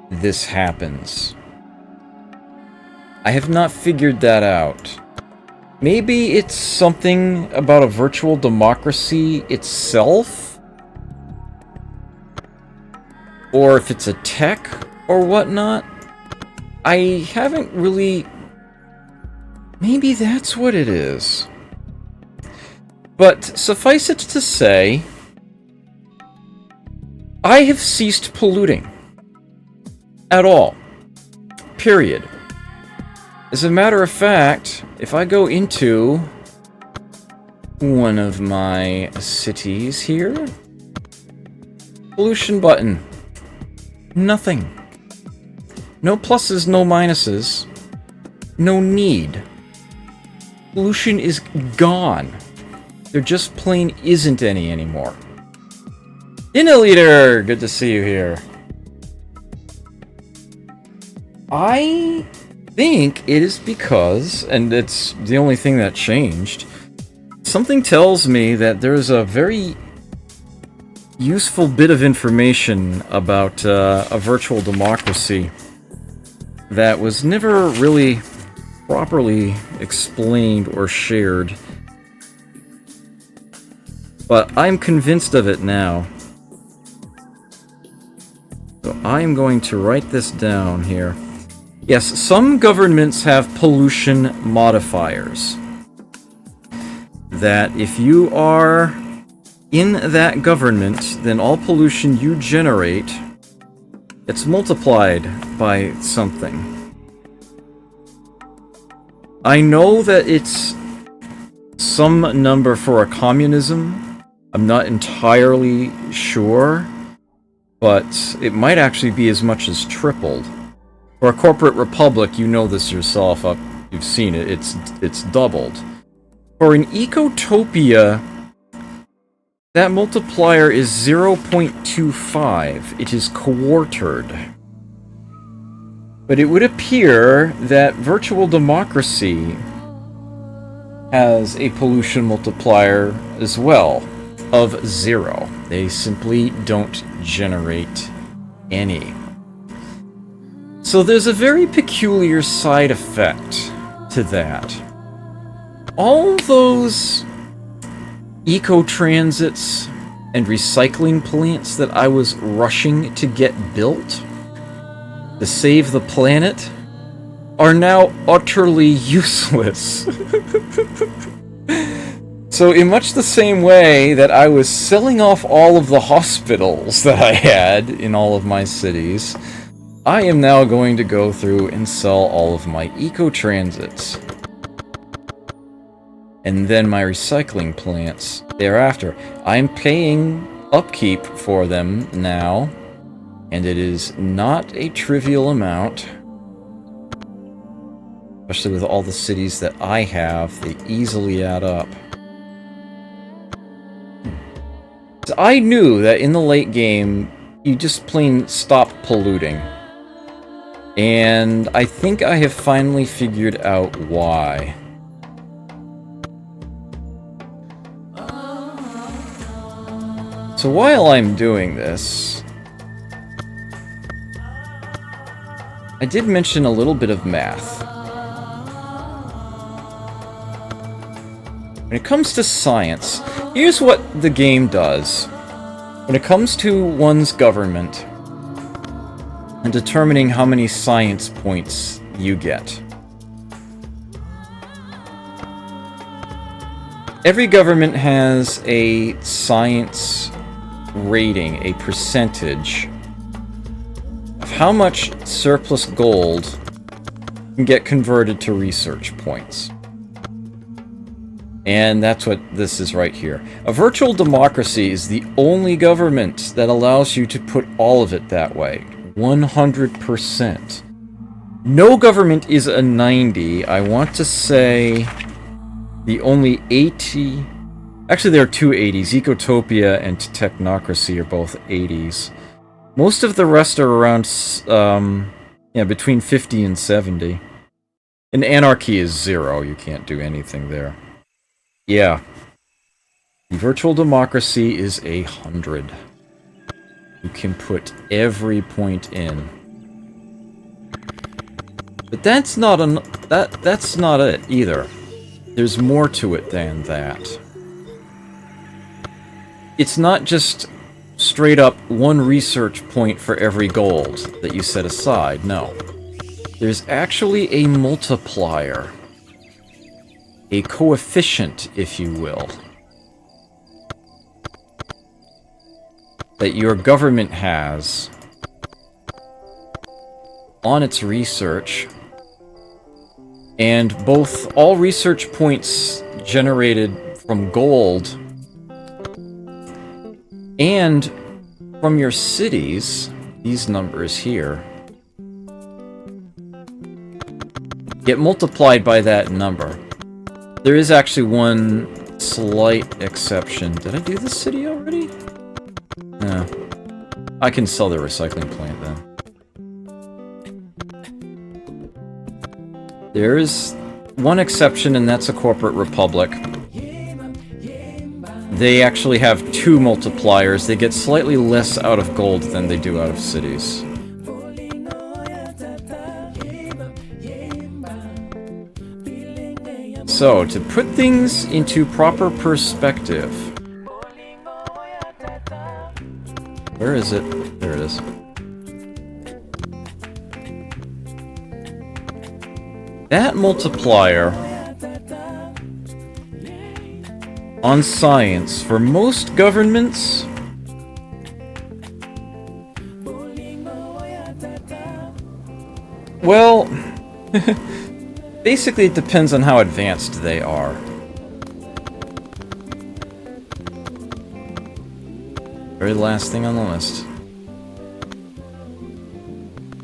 this happens. I have not figured that out. Maybe it's something about a virtual democracy itself? Or if it's a tech or whatnot? I haven't really... Maybe that's what it is. But suffice it to say, I have ceased polluting. At all. Period. As a matter of fact, if I go into one of my cities here, pollution button, nothing. No pluses, no minuses, no need. Pollution is gone. There just plain isn't any anymore. Inna Leader, good to see you here. I think it is because, and it's the only thing that changed, something tells me that there's a very useful bit of information about a virtual democracy that was never really properly explained or shared. But I'm convinced of it now. So I am going to write this down here. Yes, some governments have pollution modifiers. That if you are in that government, then all pollution you generate It's multiplied by something. I know that it's some number for a communism. I'm not entirely sure, but it might actually be as much as tripled. For a corporate republic, you know this yourself. You've seen it. It's doubled. For an ecotopia, that multiplier is 0.25. It is quartered. But it would appear that virtual democracy has a pollution multiplier as well of 0. They simply don't generate any. So there's a very peculiar side effect to that. All those eco-transits and recycling plants that I was rushing to get built to save the planet are now utterly useless. So in much the same way that I was selling off all of the hospitals that I had in all of my cities, I am now going to go through and sell all of my eco-transits. And then my recycling plants thereafter. I'm paying upkeep for them now, and it is not a trivial amount. Especially with all the cities that I have, they easily add up. So I knew that in the late game, you just plain stop polluting. And I think I have finally figured out why. So while I'm doing this, I did mention a little bit of math. When it comes to science, here's what the game does. When it comes to one's government and determining how many science points you get. Every government has a science rating, a percentage of how much surplus gold can get converted to research points. And that's what this is right here. A virtual democracy is the only government that allows you to put all of it that way. 100%. No government is a 90. I want to say the only 80... Actually, there are two 80s. Ecotopia and Technocracy are both 80s. Most of the rest are around, between 50 and 70. And Anarchy is 0. You can't do anything there. Yeah. The virtual democracy is 100. You can put every point in. But that's not that's not it either. There's more to it than that. It's not just straight up one research point for every gold that you set aside, no. There's actually a multiplier. A coefficient, if you will, that your government has on its research, and both all research points generated from gold and from your cities, these numbers here, get multiplied by that number. There is actually one slight exception. Did I do this city already? No. I can sell the recycling plant then. There is one exception, and that's a corporate republic. They actually have two multipliers. They get slightly less out of gold than they do out of cities. So, to put things into proper perspective... Where is it? There it is. That multiplier on science for most governments Well, basically it depends on how advanced they are. Very last thing on the list.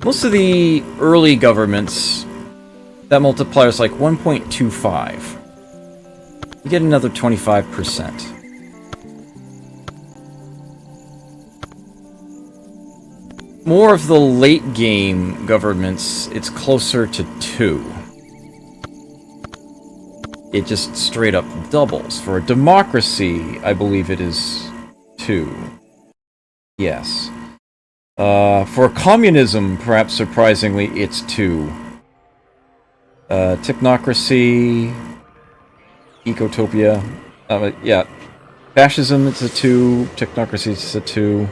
Most of the early governments, that multiplier is like 1.25. You get another 25%. More of the late game governments, it's closer to 2. It just straight up doubles. For a democracy, I believe it is 2. Yes. For communism, perhaps surprisingly, it's 2. Technocracy, Ecotopia, yeah. Fascism, it's a 2. Technocracy, it's a 2.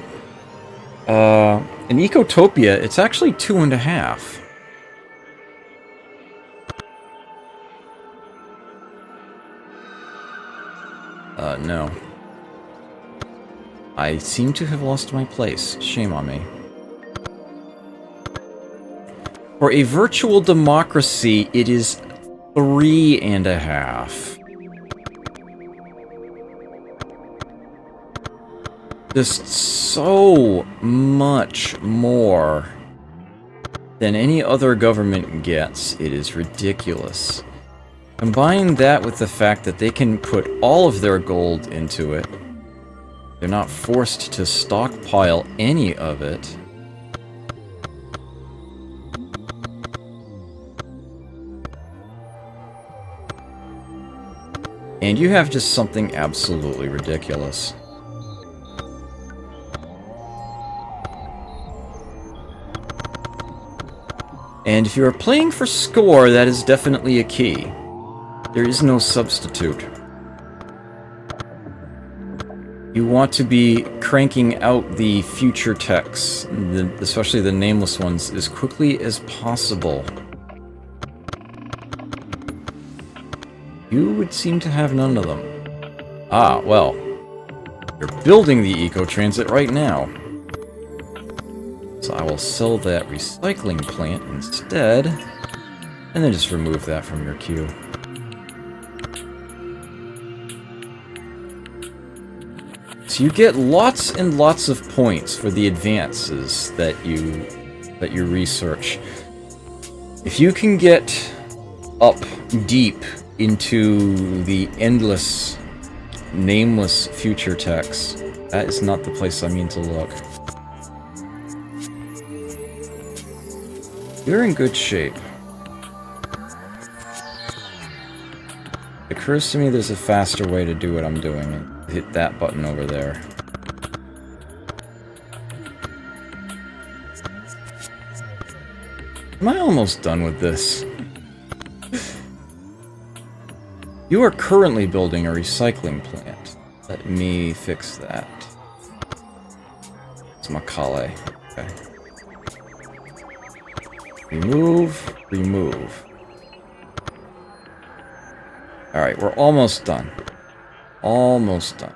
In Ecotopia, it's actually 2.5. No. I seem to have lost my place. Shame on me. For a virtual democracy, it is 3.5. Just so much more than any other government gets. It is ridiculous. Combine that with the fact that they can put all of their gold into it. They're not forced to stockpile any of it. And you have just something absolutely ridiculous. And if you are playing for score, that is definitely a key. There is no substitute. You want to be cranking out the future techs, especially the nameless ones, as quickly as possible. You would seem to have none of them. Ah, well. You're building the eco-transit right now. So I will sell that recycling plant instead, and then just remove that from your queue. So you get lots and lots of points for the advances that you research. If you can get up deep into the endless, nameless future techs, that is not the place I mean to look. You're in good shape. It occurs to me there's a faster way to do what I'm doing, and hit that button over there. Am I almost done with this? You are currently building a recycling plant. Let me fix that. It's Macaulay. Okay. Remove, remove. Alright, we're almost done. Almost done.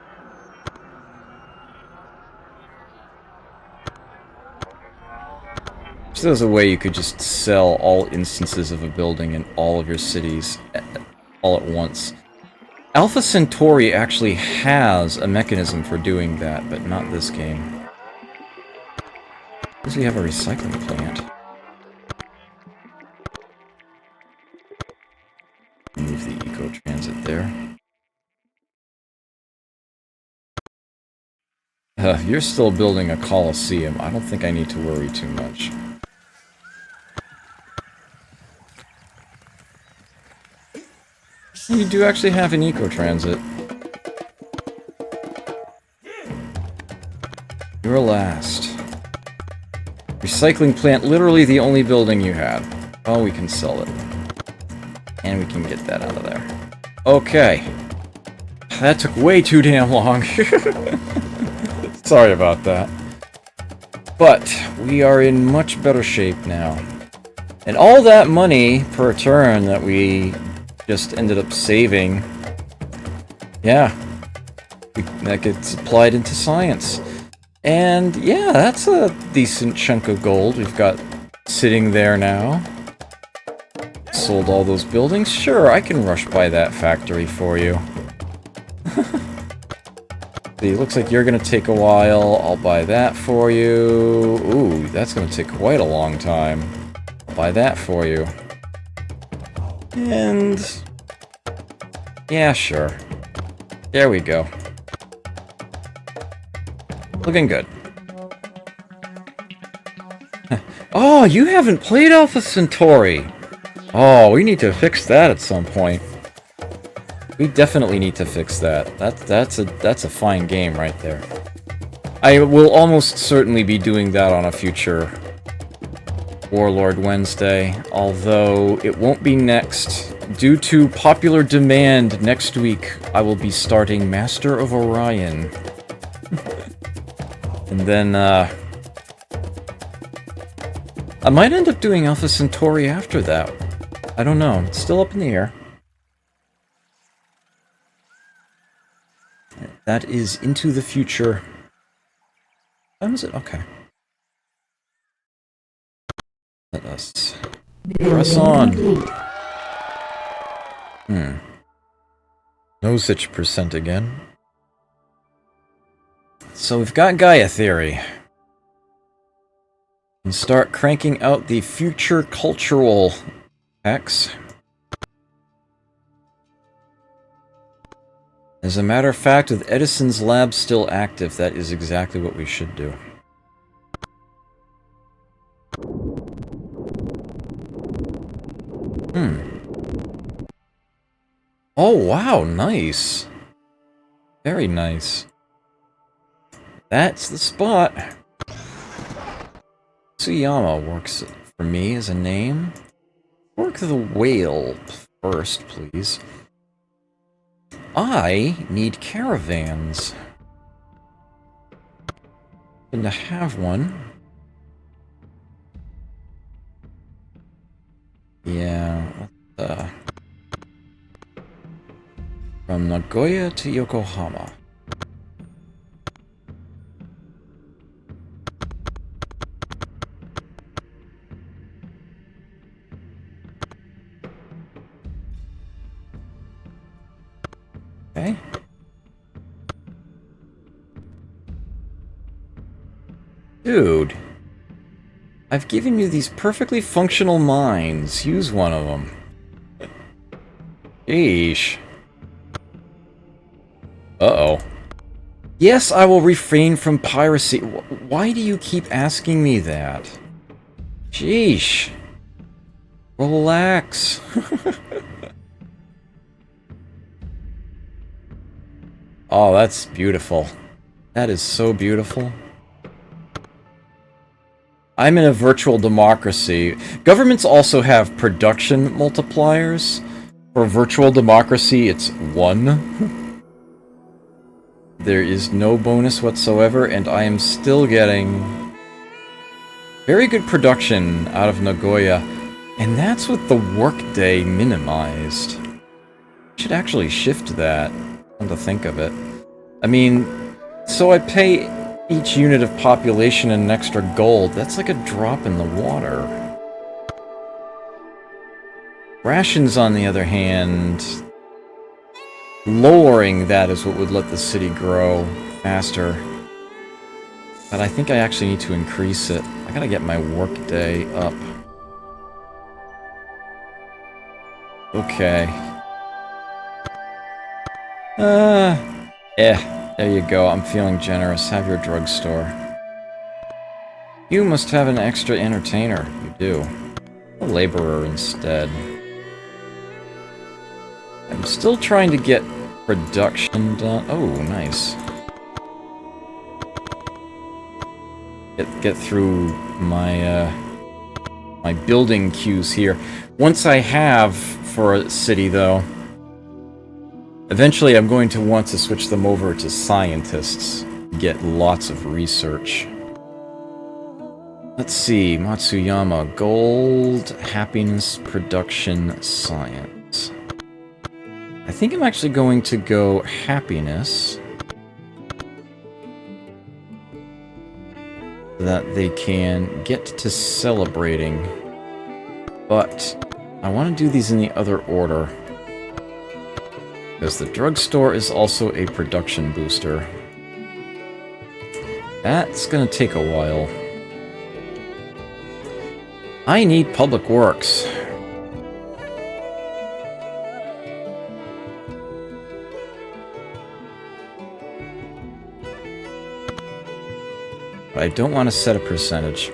So there's a way you could just sell all instances of a building in all of your cities all at once. Alpha Centauri actually has a mechanism for doing that, but not this game. Because we have a recycling plant. Move the eco-transit there. You're still building a Colosseum. I don't think I need to worry too much. You do actually have an eco-transit. You're last. Recycling plant, literally the only building you had. Oh, we can sell it. And we can get that out of there. Okay. That took way too damn long. Sorry about that. But we are in much better shape now. And all that money per turn that we just ended up saving, yeah, that gets applied into science. And yeah, that's a decent chunk of gold we've got sitting there now. sold all those buildings. Sure, I can rush by that factory for you. See, it looks like you're gonna take a while. I'll buy that for you. Ooh, that's gonna take quite a long time. I'll buy that for you. And... yeah, sure. There we go. Looking good. Oh, you haven't played Alpha Centauri! Oh, we need to fix that at some point. We definitely need to fix that. That's a fine game right there. I will almost certainly be doing that on a future Warlord Wednesday, although it won't be next. Due to popular demand, next week I will be starting Master of Orion. And then, I might end up doing Alpha Centauri after that. I don't know. It's still up in the air. That is into the future. When is it? Okay. Let us press on. No such percent again. So we've got Gaia Theory. And start cranking out the future cultural X. As a matter of fact, with Edison's lab still active, that is exactly what we should do. Oh, wow, nice. Very nice. That's the spot. Tsuyama works for me as a name. Work the whale first, please. I need caravans. And to have one. Yeah, from Nagoya to Yokohama. Okay. Dude, I've given you these perfectly functional mines. Use one of them. Sheesh. Uh-oh. Yes, I will refrain from piracy. Why do you keep asking me that? Sheesh. Relax. Oh, that's beautiful. That is so beautiful. I'm in a virtual democracy. Governments also have production multipliers. For virtual democracy, it's 1. There is no bonus whatsoever, and I am still getting very good production out of Nagoya. And that's with the workday minimized. Should actually shift that, come to think of it. I mean, so I pay each unit of population an extra gold. That's like a drop in the water. Rations, on the other hand, lowering that is what would let the city grow faster. But I think I actually need to increase it. I gotta get my workday up. Okay. There you go. I'm feeling generous. Have your drugstore. You must have an extra entertainer. You do. A laborer instead. I'm still trying to get production done. Oh, nice. Get through my my building queues here. Once I have for a city, though, eventually I'm going to want to switch them over to scientists. Get lots of research. Let's see, Matsuyama, gold, happiness, production, science. I think I'm actually going to go happiness. So that they can get to celebrating. But I want to do these in the other order. Because the drugstore is also a production booster. That's gonna take a while. I need public works. But I don't want to set a percentage.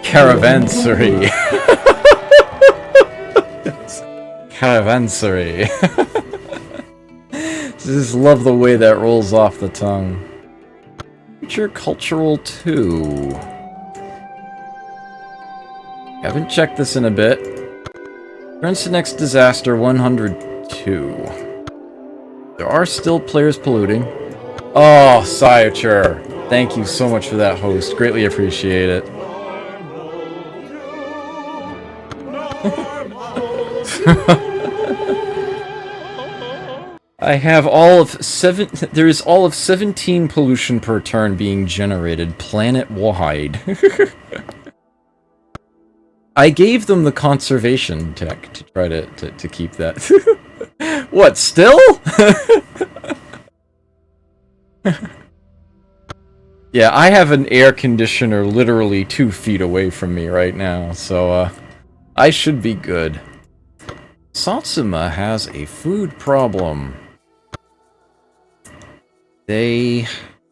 Caravansary. Caravansary. Just love the way that rolls off the tongue. Future Cultural 2. Haven't checked this in a bit. Turns to next disaster 102. There are still players polluting. Oh, Sciature. Thank you so much for that, host. Greatly appreciate it. I have all of there is all of 17 pollution per turn being generated planet-wide. I gave them the conservation tech to try to keep that. What, still? Yeah, I have an air conditioner literally 2 feet away from me right now, so I should be good. Satsuma has a food problem. They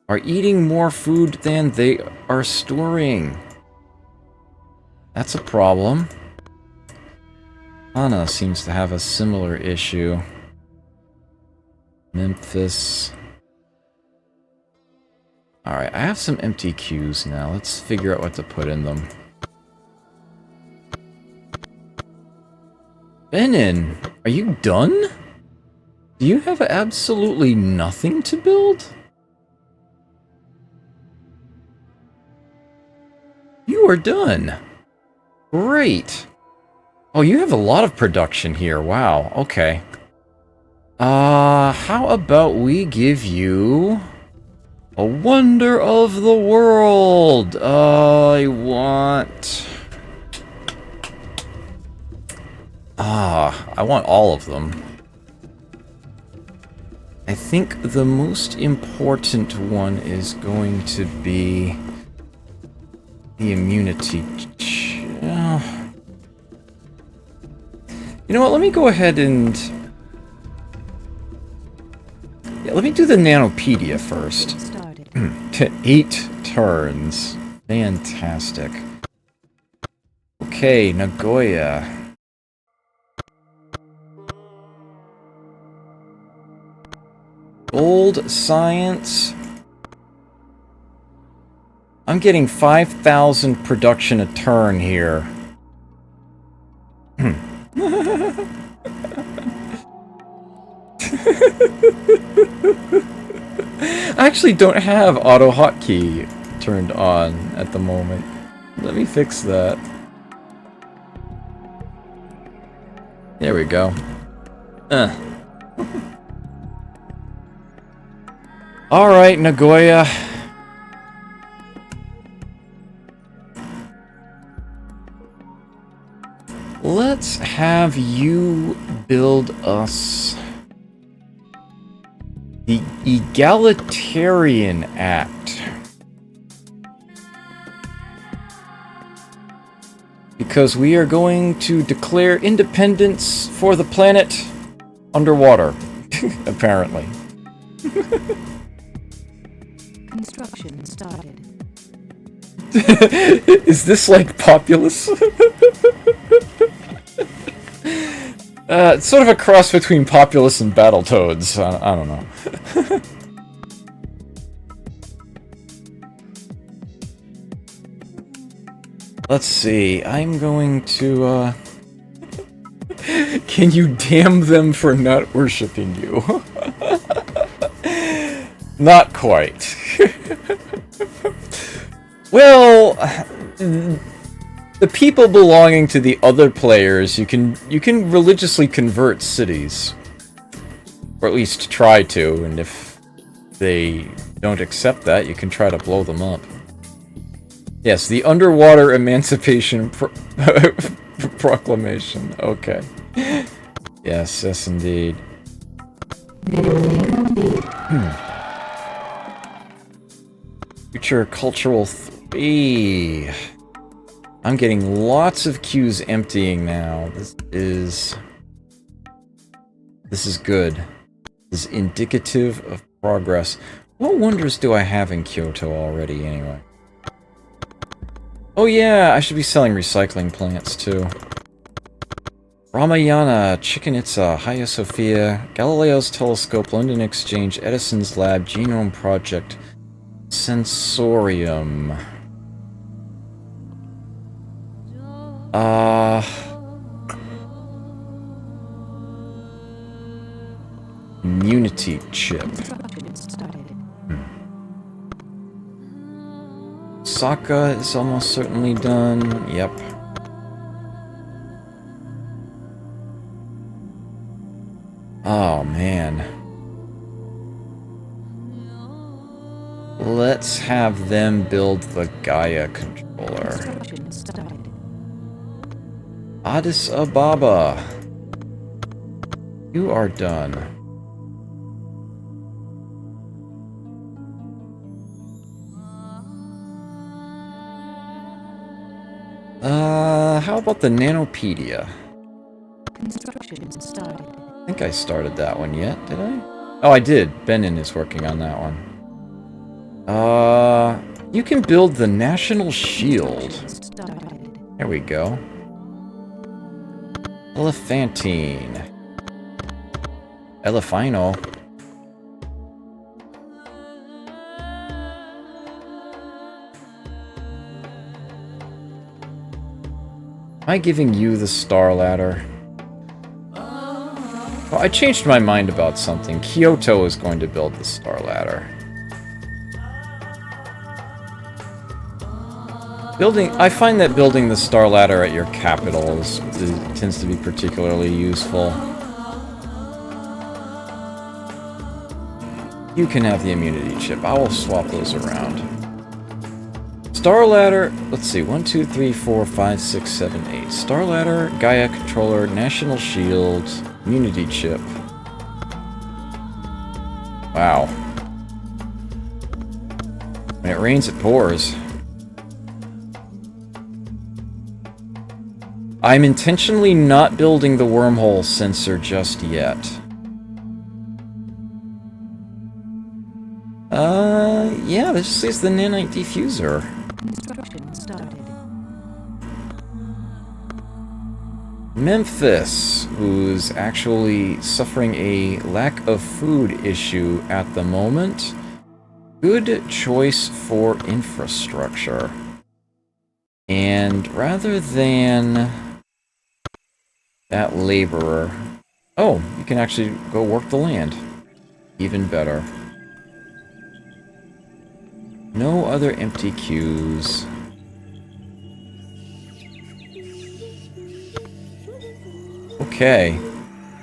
are eating more food than they are storing. That's a problem. Hana seems to have a similar issue. Memphis. Alright, I have some empty queues now. Let's figure out what to put in them. Benin, are you done? Do you have absolutely nothing to build? You are done. Great. Oh, you have a lot of production here. Wow, okay. How about we give you a wonder of the world? I want... I want all of them. I think the most important one is going to be the immunity. You know what, let me go ahead and... Yeah, let me do the Nanopedia first. 8 turns. Fantastic. Okay, Nagoya. Gold science. I'm getting 5,000 production a turn here. I actually don't have auto hotkey turned on at the moment. Let me fix that. There we go. Alright, Nagoya. Let's have you build us the Egalitarian Act. Because we are going to declare independence for the planet underwater, apparently. Construction started. Is this like Populous? It's sort of a cross between Populous and Battletoads. I don't know. Let's see. I'm going to, Can you damn them for not worshipping you? Not quite. Well, the people belonging to the other players, you can religiously convert cities. Or at least try to, and if they don't accept that, you can try to blow them up. Yes, the Underwater Emancipation Proclamation. Okay. Yes, yes indeed. Future Cultural 3. I'm getting lots of queues emptying now. This is good. This is indicative of progress. What wonders do I have in Kyoto already, anyway? Oh yeah, I should be selling recycling plants, too. Ramayana, Chichen Itza, Hagia Sophia, Galileo's Telescope, London Exchange, Edison's Lab, Genome Project, Sensorium. Unity chip. Saka is almost certainly done. Yep. Oh, man. Let's have them build the Gaia controller. Addis Ababa. You are done. How about the Nanopedia? Construction started. I think I started that one yet, did I? Oh, I did. Benin is working on that one. You can build the National Shield. There we go. Elephantine. Elephino. Am I giving you the Star Ladder? Well, I changed my mind about something. Kyoto is going to build the Star Ladder. I find that building the Star Ladder at your capital tends to be particularly useful. You can have the immunity chip. I will swap those around. Star Ladder, let's see, 1, 2, 3, 4, 5, 6, 7, 8. Star Ladder, Gaia Controller, National Shield, Immunity Chip. Wow. When it rains, it pours. I'm intentionally not building the wormhole sensor just yet. Yeah, this is the nanite diffuser. Construction started. Memphis, who's actually suffering a lack of food issue at the moment. Good choice for infrastructure. And rather than that laborer... Oh, you can actually go work the land. Even better. No other empty queues. Okay.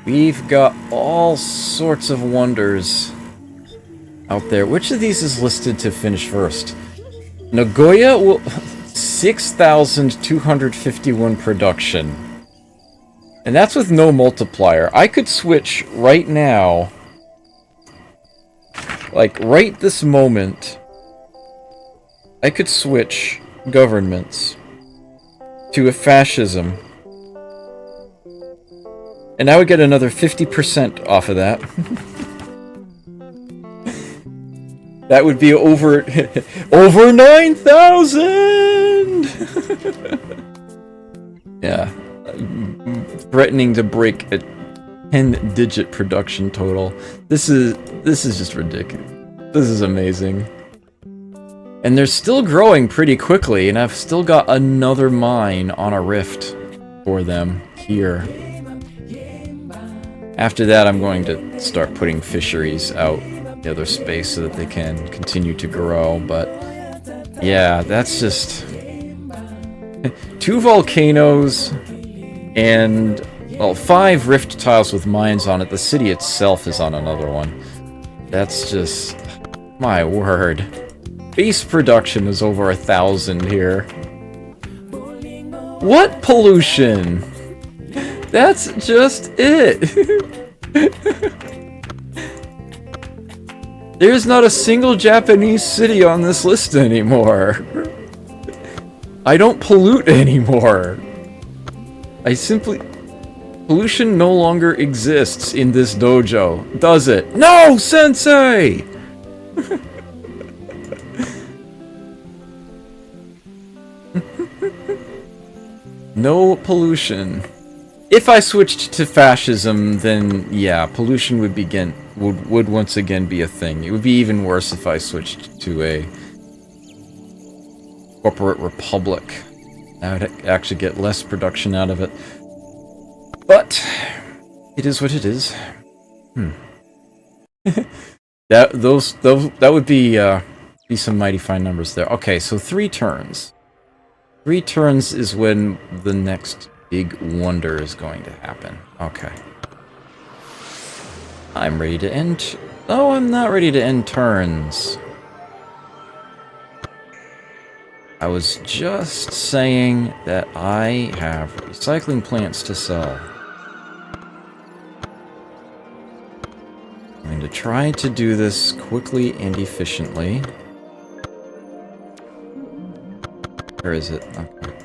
We've got all sorts of wonders out there. Which of these is listed to finish first? Nagoya will... 6,251 production. And that's with no multiplier. I could switch right now. Like, right this moment. I could switch governments to a fascism. And I would get another 50% off of that. That would be over... over 9,000! Yeah. Threatening to break a 10-digit production total. This is just ridiculous. This is amazing. And they're still growing pretty quickly, and I've still got another mine on a rift for them here. After that, I'm going to start putting fisheries out the other space so that they can continue to grow, but yeah, that's just 2 volcanoes and, well, 5 rift tiles with mines on it. The city itself is on another one. That's just... my word. Base production is over 1,000 here. What pollution? That's just it. There's not a single Japanese city on this list anymore. I don't pollute anymore. I simply... Pollution no longer exists in this dojo, does it? No, sensei! No pollution. If I switched to fascism, then yeah, pollution would once again be a thing. It would be even worse if I switched to a corporate republic. I would actually get less production out of it. But it is what it is. That would be some mighty fine numbers there. Okay, so 3 turns. 3 turns is when the next big wonder is going to happen. Okay. I'm ready to end... Oh, I'm not ready to end turns. I was just saying that I have recycling plants to sell. I'm going to try to do this quickly and efficiently. Where is it? Okay.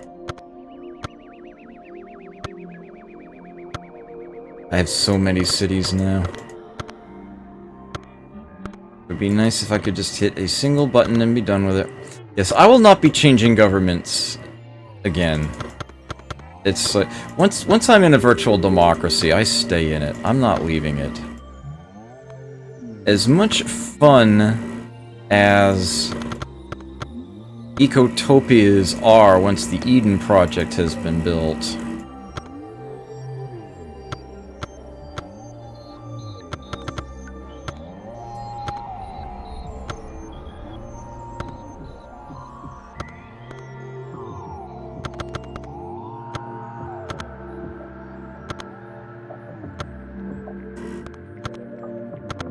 I have so many cities now. It would be nice if I could just hit a single button and be done with it. Yes, I will not be changing governments again. It's like once I'm in a virtual democracy, I stay in it. I'm not leaving it. As much fun as ecotopias are once the Eden Project has been built.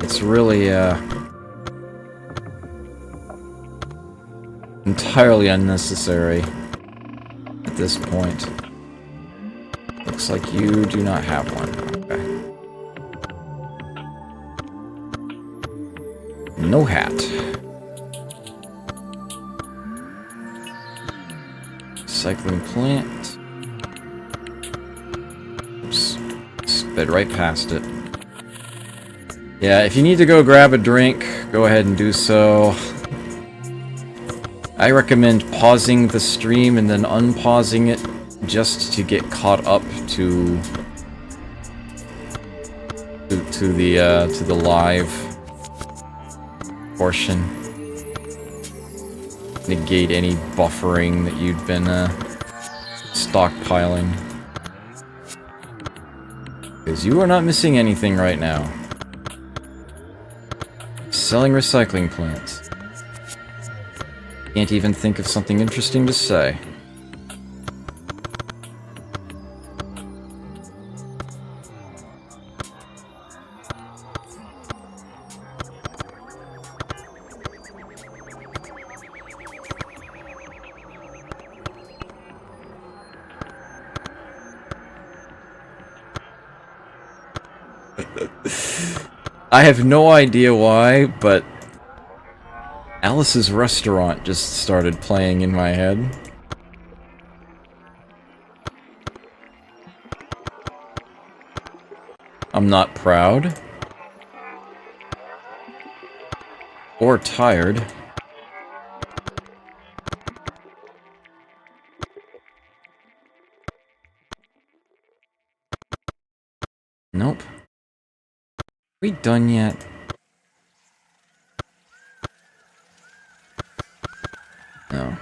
It's really, entirely unnecessary at this point. Looks like you do not have one. Okay. No hat. Recycling plant. Oops. Sped right past it. Yeah, if you need to go grab a drink, go ahead and do so. I recommend pausing the stream and then unpausing it just to get caught up to the live portion. Negate any buffering that you'd been stockpiling. Because you are not missing anything right now. Selling recycling plants. Can't even think of something interesting to say. I have no idea why, but Alice's Restaurant just started playing in my head. I'm not proud. Or tired. Nope. We done yet? No.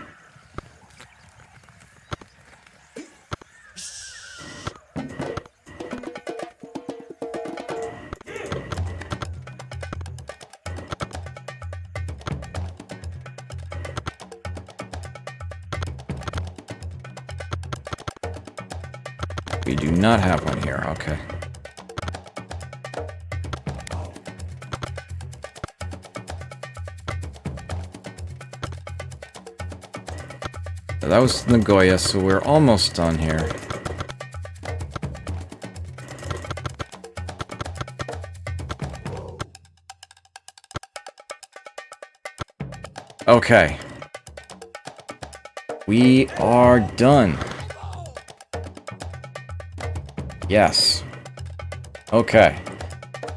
We do not have one here, okay. That was Nagoya, so we're almost done here. Okay. We are done. Yes. Okay.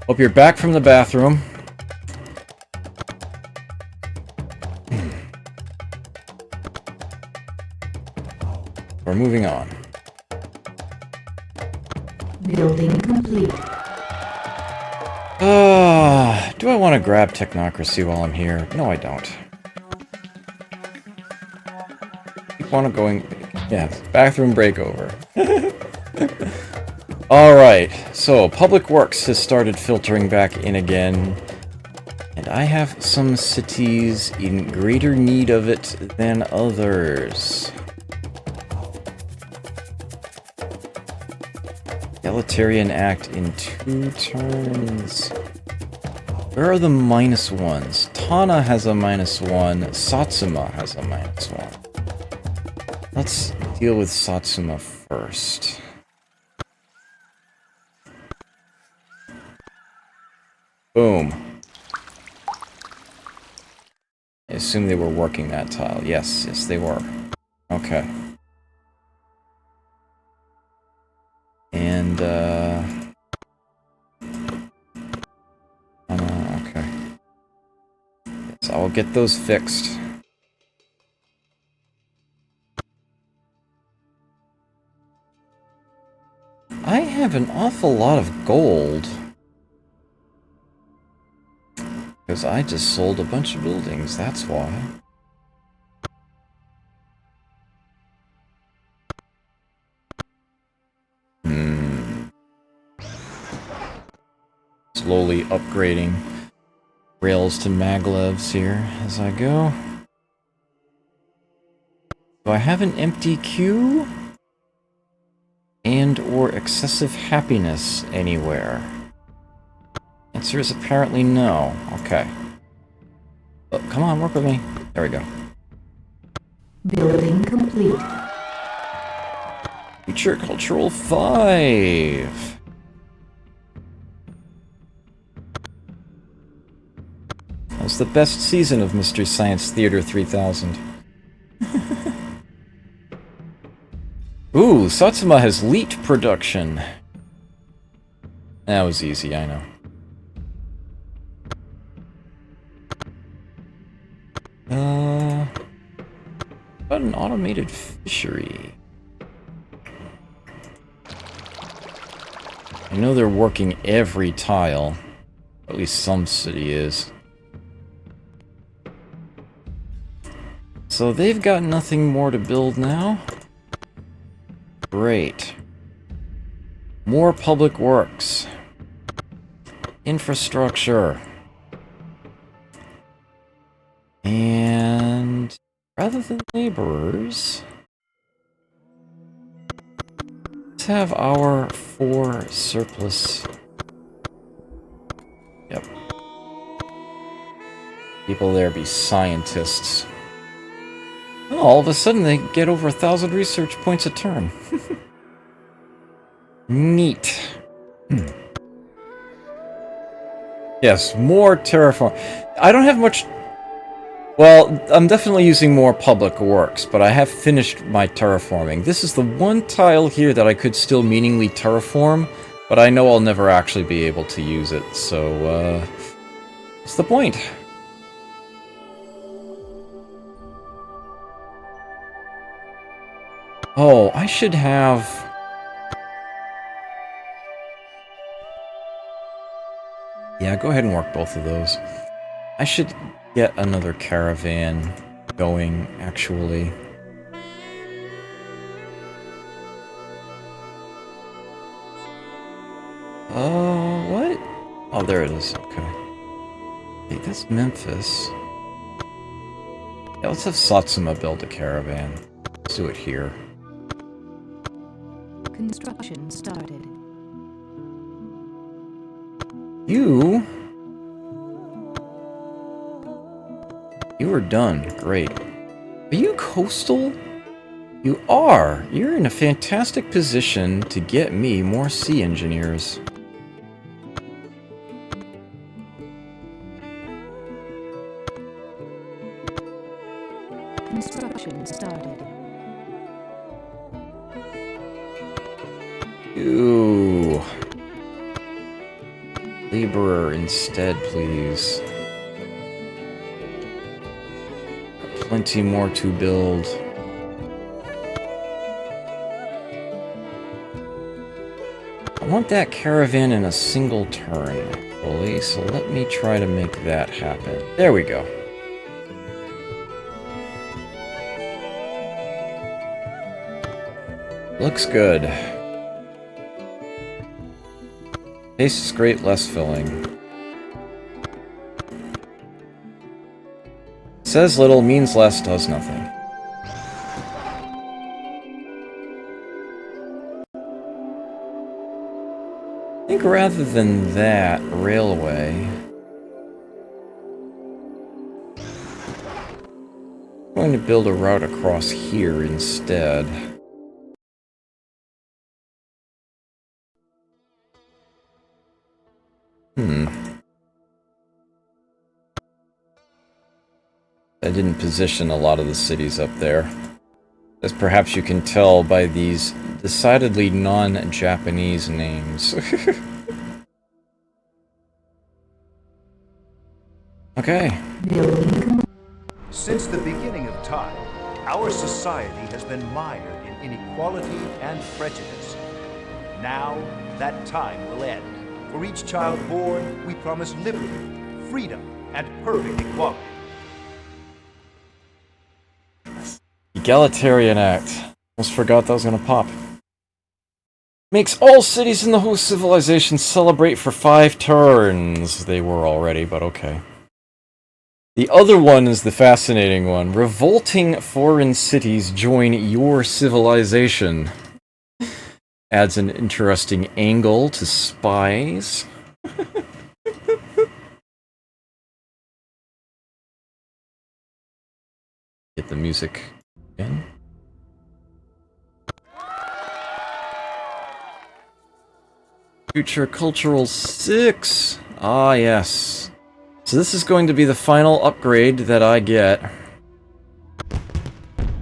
Hope you're back from the bathroom. We're moving on. Building complete. Do I want to grab technocracy while I'm here? No, I don't. Keep on going. Yeah, bathroom breakover. Alright, so Public Works has started filtering back in again. And I have some cities in greater need of it than others. Egalitarian Act in 2 turns. Where are the -1s? Tana has a -1. Satsuma has a -1. Let's deal with Satsuma first. Boom. I assume they were working that tile. Yes, they were. Okay. And, okay. Yes, I'll get those fixed. I have an awful lot of gold. Because I just sold a bunch of buildings, that's why. Slowly upgrading rails to maglevs here as I go. Do I have an empty queue? And or excessive happiness anywhere? Answer is apparently no. Okay. Oh, come on, work with me. There we go. Building complete. Future Cultural 5. That was the best season of Mystery Science Theater 3000. Ooh, Satsuma has Leet production. That was easy, I know. About an automated fishery. I know they're working every tile. At least some city is. So they've got nothing more to build now. Great. More public works. Infrastructure. And rather than laborers, let's have our 4 surplus. Yep. People there be scientists. Oh, all of a sudden they get over 1,000 research points a turn. Neat. Yes, more terraform. I don't have much. Well, I'm definitely using more public works, but I have finished my terraforming. This is the one tile here that I could still meaningfully terraform, but I know I'll never actually be able to use it, so, what's the point? Oh, I should have... Yeah, go ahead and work both of those. I should get another caravan going, actually. What? Oh, there it is. Okay. Hey, that's Memphis. Yeah, let's have Satsuma build a caravan. Let's do it here. Construction started. You were done. Great. Are you coastal? You are! You're in a fantastic position to get me more sea engineers. Construction started. Ooh. Laborer instead, please. Plenty more to build. I want that caravan in a single turn, fully, so let me try to make that happen. There we go. Looks good. Tastes great, less filling. Says little, means less, does nothing. I think rather than that, railway. I'm going to build a route across here instead. I didn't position a lot of the cities up there. As perhaps you can tell by these decidedly non-Japanese names. Okay. Since the beginning of time, our society has been mired in inequality and prejudice. Now, that time will end. For each child born, we promise liberty, freedom, and perfect equality. Egalitarian Act. Almost forgot that was gonna pop. Makes all cities in the host civilization celebrate for 5 turns. They were already, but okay. The other one is the fascinating one. Revolting foreign cities join your civilization. Adds an interesting angle to spies. Get the music in. Future Cultural 6. Ah, yes. So this is going to be the final upgrade that I get.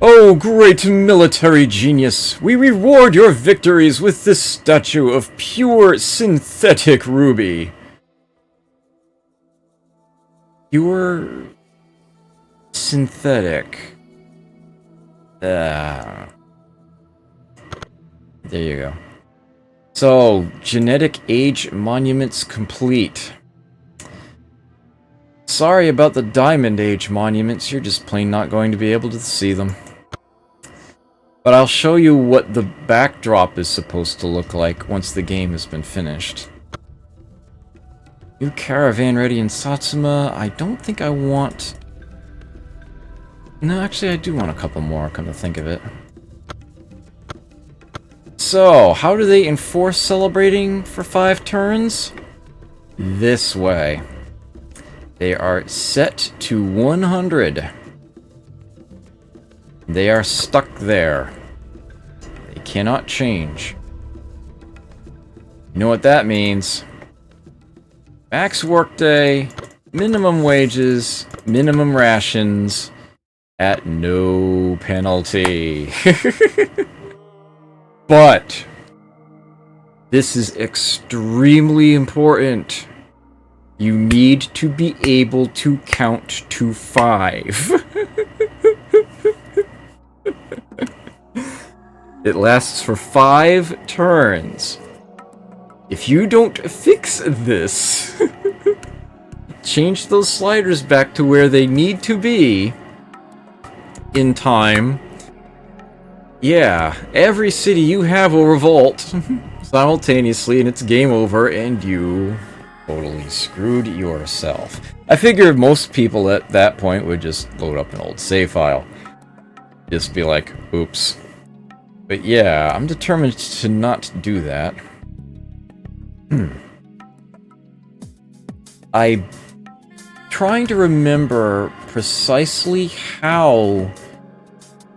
Oh, great military genius! We reward your victories with this statue of pure synthetic ruby. Pure synthetic. There you go. So, genetic age monuments complete. Sorry about the Diamond Age monuments, you're just plain not going to be able to see them. But I'll show you what the backdrop is supposed to look like once the game has been finished. New caravan ready in Satsuma. I don't think I want... No, actually I do want a couple more, come to think of it. So, how do they enforce celebrating for 5 turns? This way. They are set to 100. They are stuck there. They cannot change. You know what that means? Max workday, minimum wages, minimum rations, at no penalty. But this is extremely important. You need to be able to count to 5. It lasts for 5 turns. If you don't fix this, change those sliders back to where they need to be in time. Yeah, every city you have will revolt simultaneously and it's game over and you totally screwed yourself. I figured most people at that point would just load up an old save file. Just be like, oops. But yeah, I'm determined to not do that. I'm trying to remember precisely how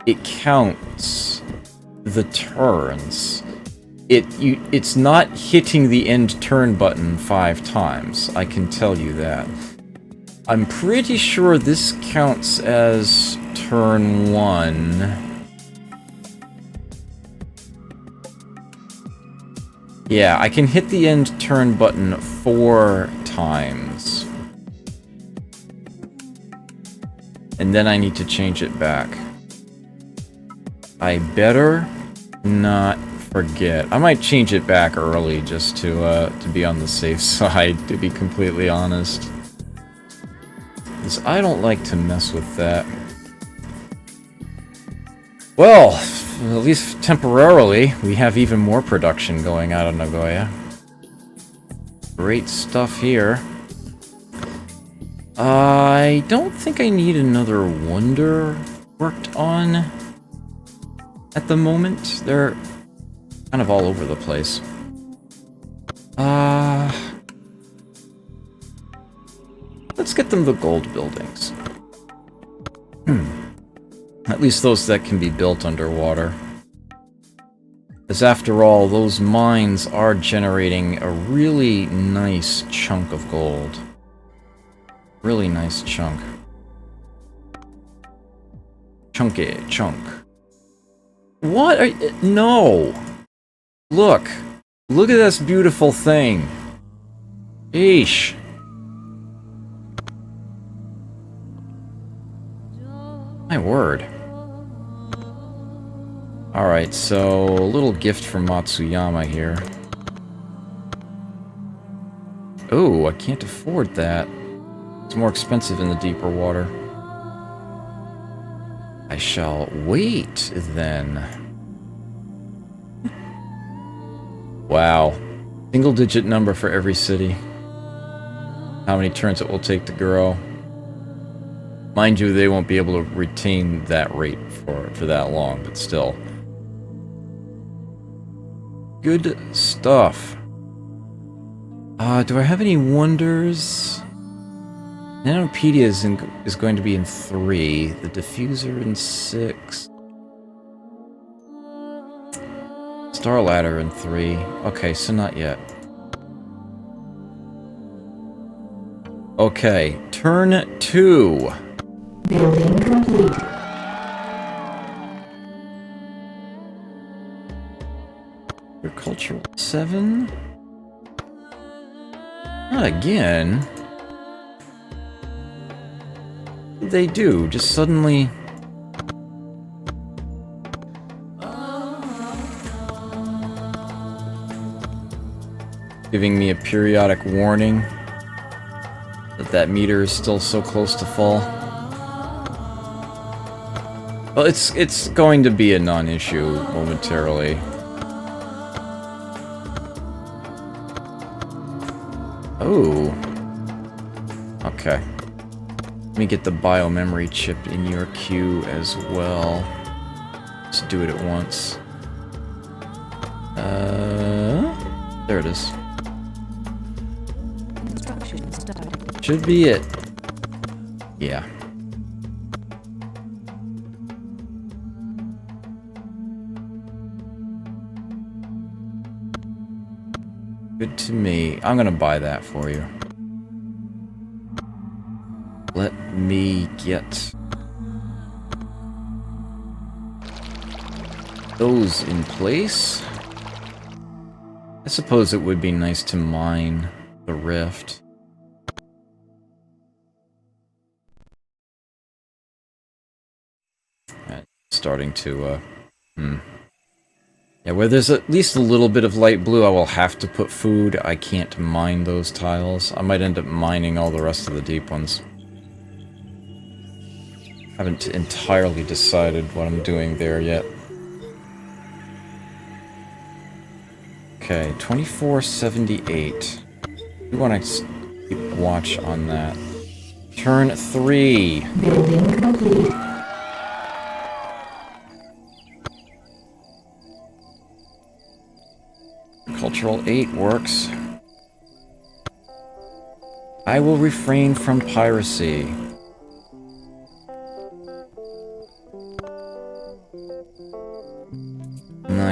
it counts. the turns. It's not hitting the end turn button 5 times, I can tell you that. I'm pretty sure this counts as turn 1. Yeah, I can hit the end turn button 4 times. And then I need to change it back. I better not forget. I might change it back early just to be on the safe side, to be completely honest. Because I don't like to mess with that. Well, at least temporarily, we have even more production going out of Nagoya. Great stuff here. I don't think I need another wonder worked on at the moment. They're kind of all over the place. Let's get them the gold buildings. At least those that can be built underwater. As after all, those mines are generating a really nice chunk of gold. Really nice chunk. Chunky chunk. What are you... No! Look! Look at this beautiful thing! Eesh! My word. Alright, so a little gift from Matsuyama here. Oh, I can't afford that. It's more expensive in the deeper water. I shall wait, then. Wow. Single-digit number for every city. How many turns it will take to grow. Mind you, they won't be able to retain that rate for that long, but still. Good stuff. Do I have any wonders? Nanopedia is going to be in 3. The diffuser in 6. Star Ladder in 3. Okay, so not yet. Okay, turn 2. Building complete. Agricultural 7? Not again. What did they do? Just suddenly... giving me a periodic warning that meter is still so close to fall. Well, it's going to be a non-issue momentarily. Oh. Okay. Let me get the biomemory chip in your queue as well. Let's do it at once. There it is. Construction started. Should be it. Yeah. Good to me. I'm gonna buy that for you. Let me get those in place. I suppose it would be nice to mine the rift. Starting to, Yeah, where there's at least a little bit of light blue, I will have to put food. I can't mine those tiles. I might end up mining all the rest of the deep ones. Haven't entirely decided what I'm doing there yet. Okay, 2478. We want to keep watch on that. Turn 3. Building complete. Cultural 8 works. I will refrain from piracy.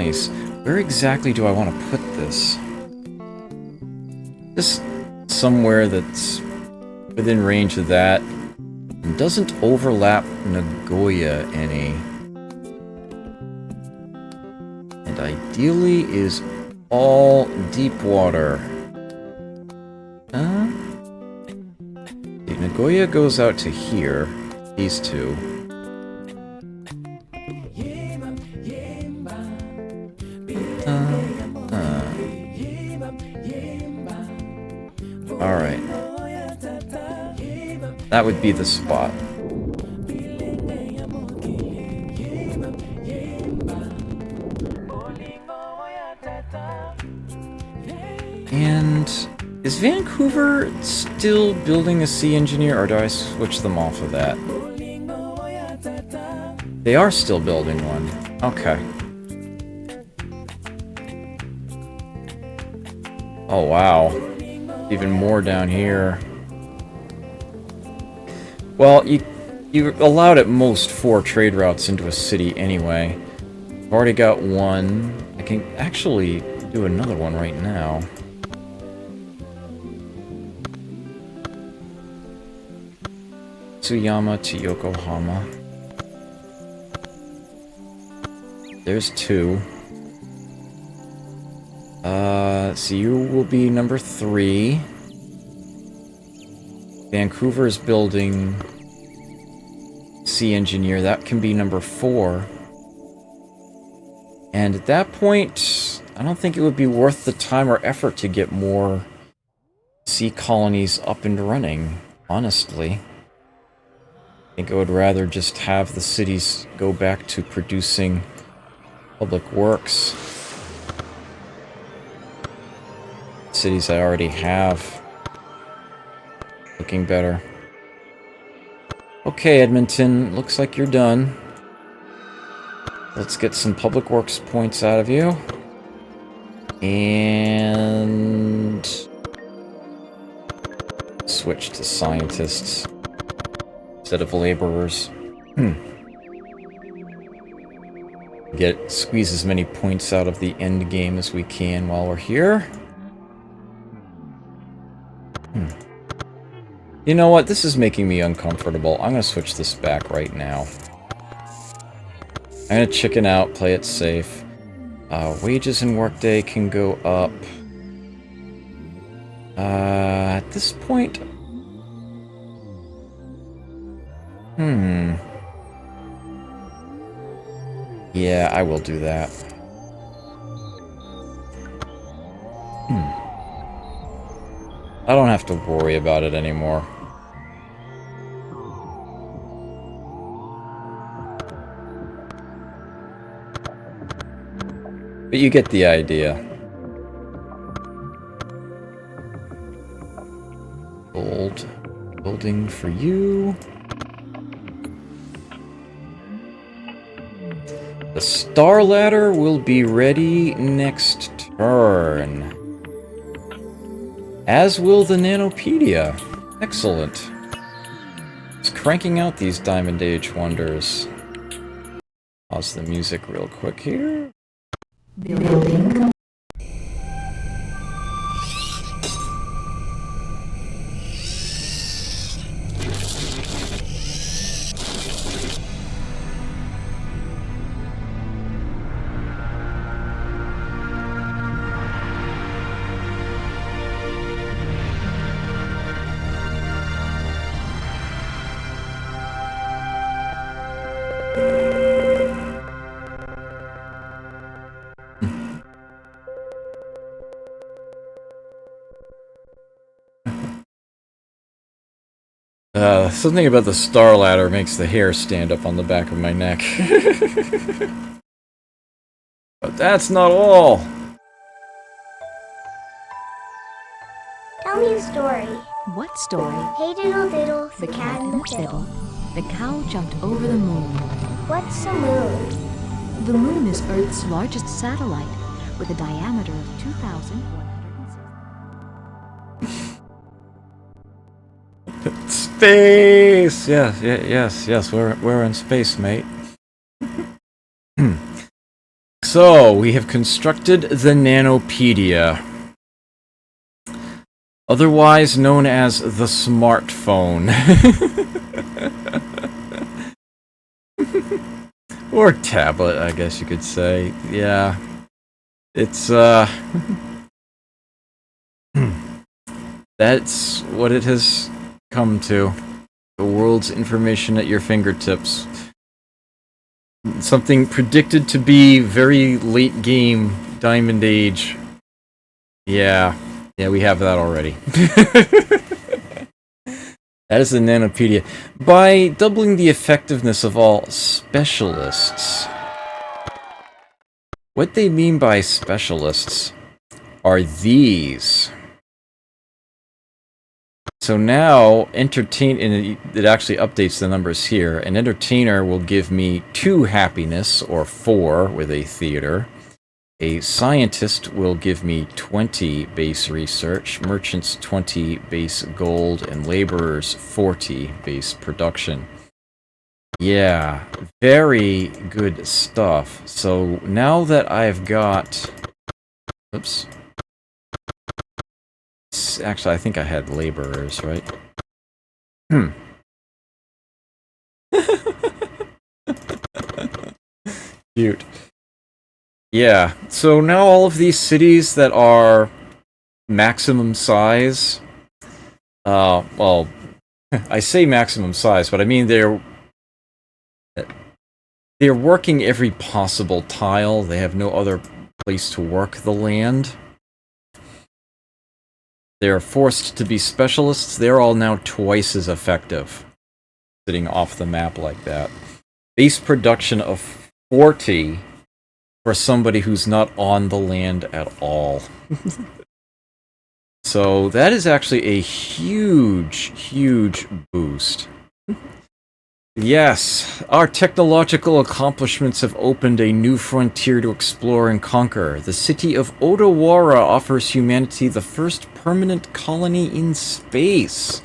nice. Where exactly do I want to put this? Just somewhere that's within range of that and doesn't overlap Nagoya any. And ideally is all deep water. Nagoya goes out to here. These two. Alright. That would be the spot. And is Vancouver still building a sea engineer, or do I switch them off of that? They are still building one. Okay. Oh wow. Even more down here. Well, you allowed at most 4 trade routes into a city anyway. I've already got one. I can actually do another one right now. Tsuyama to Yokohama. There's 2. So you will be number 3. Vancouver is building Sea Engineer. That can be number 4. And at that point, I don't think it would be worth the time or effort to get more sea colonies up and running, honestly. I think I would rather just have the cities go back to producing public works. Cities I already have. Looking better. Okay, Edmonton, looks like you're done. Let's get some public works points out of you. And switch to scientists instead of laborers. Squeeze as many points out of the end game as we can while we're here. You know what? This is making me uncomfortable. I'm gonna switch this back right now. I'm gonna chicken out, play it safe. Wages in Workday can go up. At this point... Yeah, I will do that. I don't have to worry about it anymore. But you get the idea. Gold building for you. The Star Ladder will be ready next turn. As will the Nanopedia. Excellent. It's cranking out these Diamond Age wonders. Pause the music real quick here. Building. Something about the Star Ladder makes the hair stand up on the back of my neck. But that's not all. Tell me a story. What story? Hey diddle diddle, the cat and the fiddle. The cow jumped over the moon. What's a moon? The moon is Earth's largest satellite, with a diameter of 2,106. Space! Yes, we're in space, mate. So, we have constructed the Nanopedia, otherwise known as the smartphone. Or tablet, I guess you could say. Yeah. It's, that's what it has come to. The world's information at your fingertips. Something predicted to be very late game, Diamond Age. Yeah, we have that already. That is the Nanopedia. By doubling the effectiveness of all specialists. What they mean by specialists are these. So now, it actually updates the numbers here. An entertainer will give me 2 happiness, or 4 with a theater. A scientist will give me 20 base research, merchants 20 base gold, and laborers 40 base production. Yeah, very good stuff. So now that I've got... Oops. Actually, I think I had laborers, right? Cute. Yeah, so now all of these cities that are maximum size, well, I say maximum size, but I mean they're working every possible tile. They have no other place to work the land. They're forced to be specialists. They're all now twice as effective, sitting off the map like that. Base production of 40 for somebody who's not on the land at all. So that is actually a huge, huge boost. Yes, our technological accomplishments have opened a new frontier to explore and conquer. The city of Odawara offers humanity the first permanent colony in space.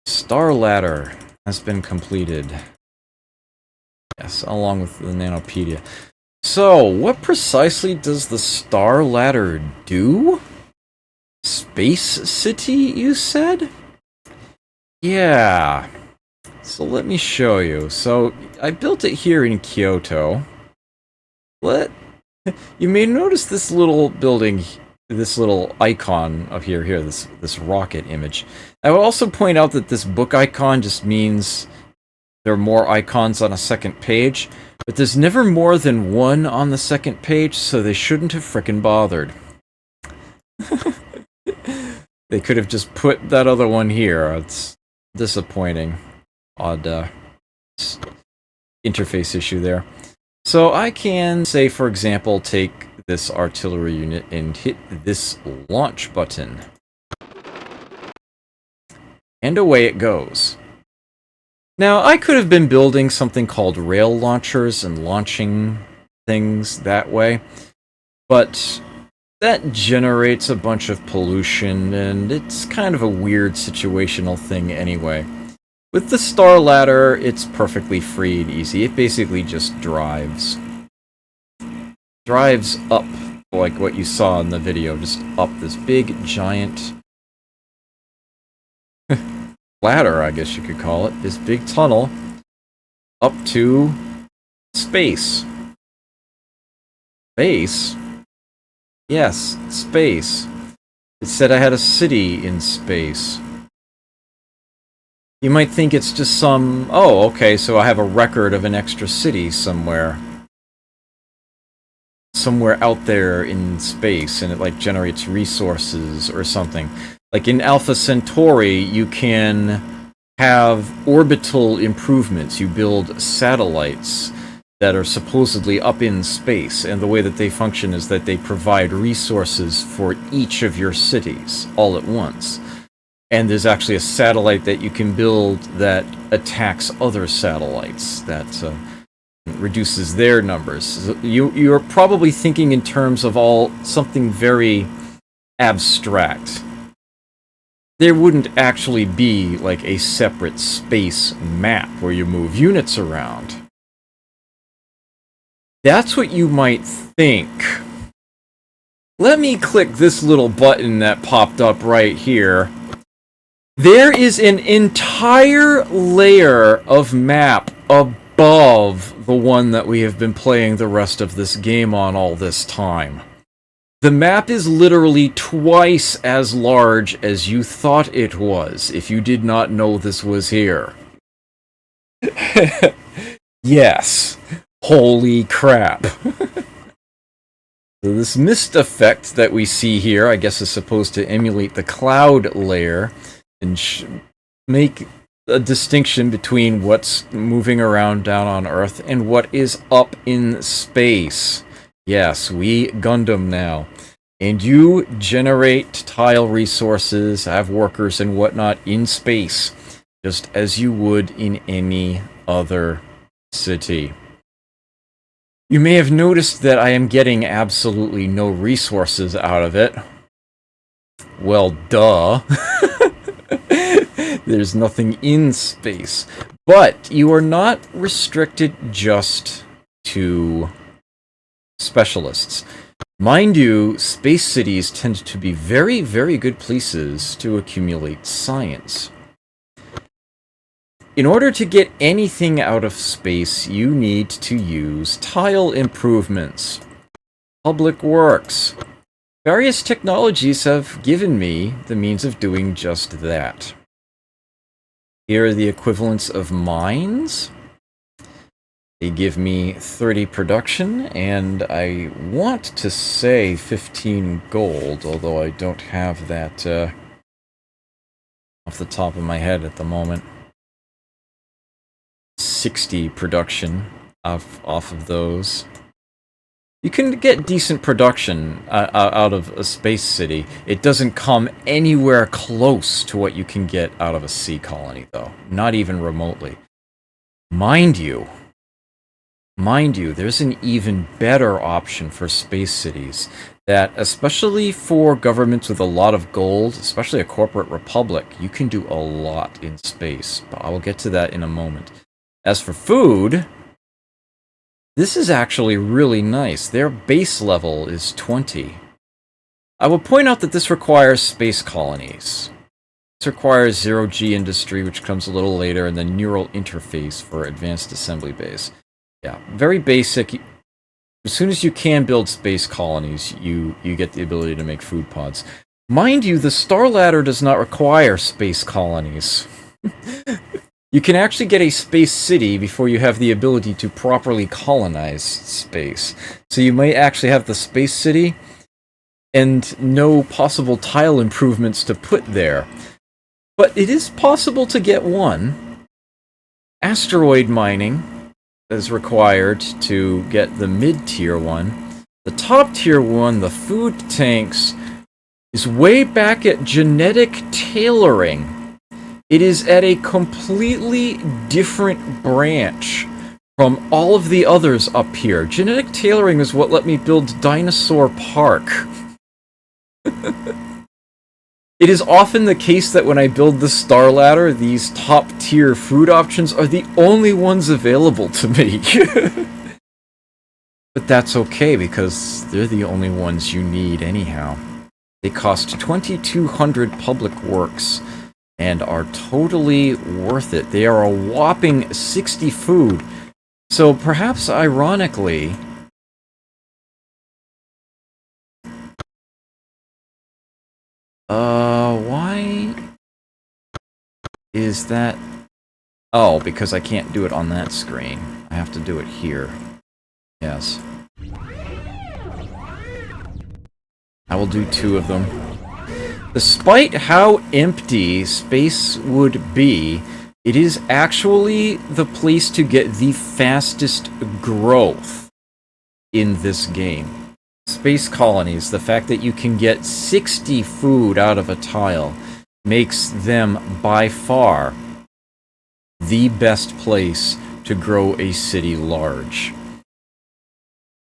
Star Ladder has been completed. Yes, along with the Nanopedia. So, what precisely does the Star Ladder do? Space City, you said? Yeah. So let me show you. So, I built it here in Kyoto. You may notice this little building, this little icon up here, this rocket image. I would also point out that this book icon just means there are more icons on a second page, but there's never more than one on the second page, so they shouldn't have frickin' bothered. They could have just put that other one here. It's disappointing. Odd interface issue there. So I can, say for example, take this artillery unit and hit this launch button. And away it goes. Now, I could have been building something called rail launchers and launching things that way, but that generates a bunch of pollution, and it's kind of a weird situational thing anyway. With the Star Ladder, it's perfectly free and easy. It basically just drives. Drives up, like what you saw in the video, just up this big, giant ladder, I guess you could call it. This big tunnel up to space. Space? Yes, space. It said I had a city in space. You might think it's just some... Oh, okay, so I have a record of an extra city somewhere. Somewhere out there in space, and it, like, generates resources or something. Like, in Alpha Centauri, you can have orbital improvements. You build satellites that are supposedly up in space, and the way that they function is that they provide resources for each of your cities all at once. And there's actually a satellite that you can build that attacks other satellites, that reduces their numbers. So you're probably thinking in terms of something very abstract. There wouldn't actually be like a separate space map where you move units around. That's what you might think. Let me click this little button that popped up right here. There is an entire layer of map above the one that we have been playing the rest of this game on all this time. The map is literally twice as large as you thought it was if you did not know this was here. Yes. Holy crap. So this mist effect that we see here, I guess, is supposed to emulate the cloud layer and make a distinction between what's moving around down on Earth and what is up in space. Yes, we Gundam now. And you generate tile resources, have workers and whatnot in space, just as you would in any other city. You may have noticed that I am getting absolutely no resources out of it. Well, duh. There's nothing in space. But you are not restricted just to specialists. Mind you, space cities tend to be very, very good places to accumulate science. In order to get anything out of space, you need to use tile improvements, public works. Various technologies have given me the means of doing just that. Here are the equivalents of mines. They give me 30 production, and I want to say 15 gold, although I don't have that off the top of my head at the moment. 60 production off of those. You can get decent production out of a space city. It doesn't come anywhere close to what you can get out of a sea colony, though. Not even remotely. Mind you, there's an even better option for space cities that, especially for governments with a lot of gold, especially a corporate republic, you can do a lot in space. But I will get to that in a moment. As for food, this is actually really nice. Their base level is 20. I will point out that this requires space colonies. This requires zero-G industry, which comes a little later, and then neural interface for advanced assembly base. Yeah, very basic. As soon as you can build space colonies, you get the ability to make food pods. Mind you, the Star Ladder does not require space colonies. You can actually get a space city before you have the ability to properly colonize space. So you might actually have the space city and no possible tile improvements to put there. But it is possible to get one. Asteroid mining is required to get the mid-tier one. The top-tier one, the food tanks, is way back at genetic tailoring. It is at a completely different branch from all of the others up here. Genetic tailoring is what let me build Dinosaur Park. It is often the case that when I build the Star Ladder, these top-tier food options are the only ones available to me. But that's okay, because they're the only ones you need anyhow. They cost 2,200 public works, and are totally worth it. They are a whopping 60 food. So perhaps ironically, why is that? Oh, because I can't do it on that screen. I have to do it here. Yes. I will do 2 of them. Despite how empty space would be, it is actually the place to get the fastest growth in this game. Space colonies, the fact that you can get 60 food out of a tile, makes them by far the best place to grow a city large.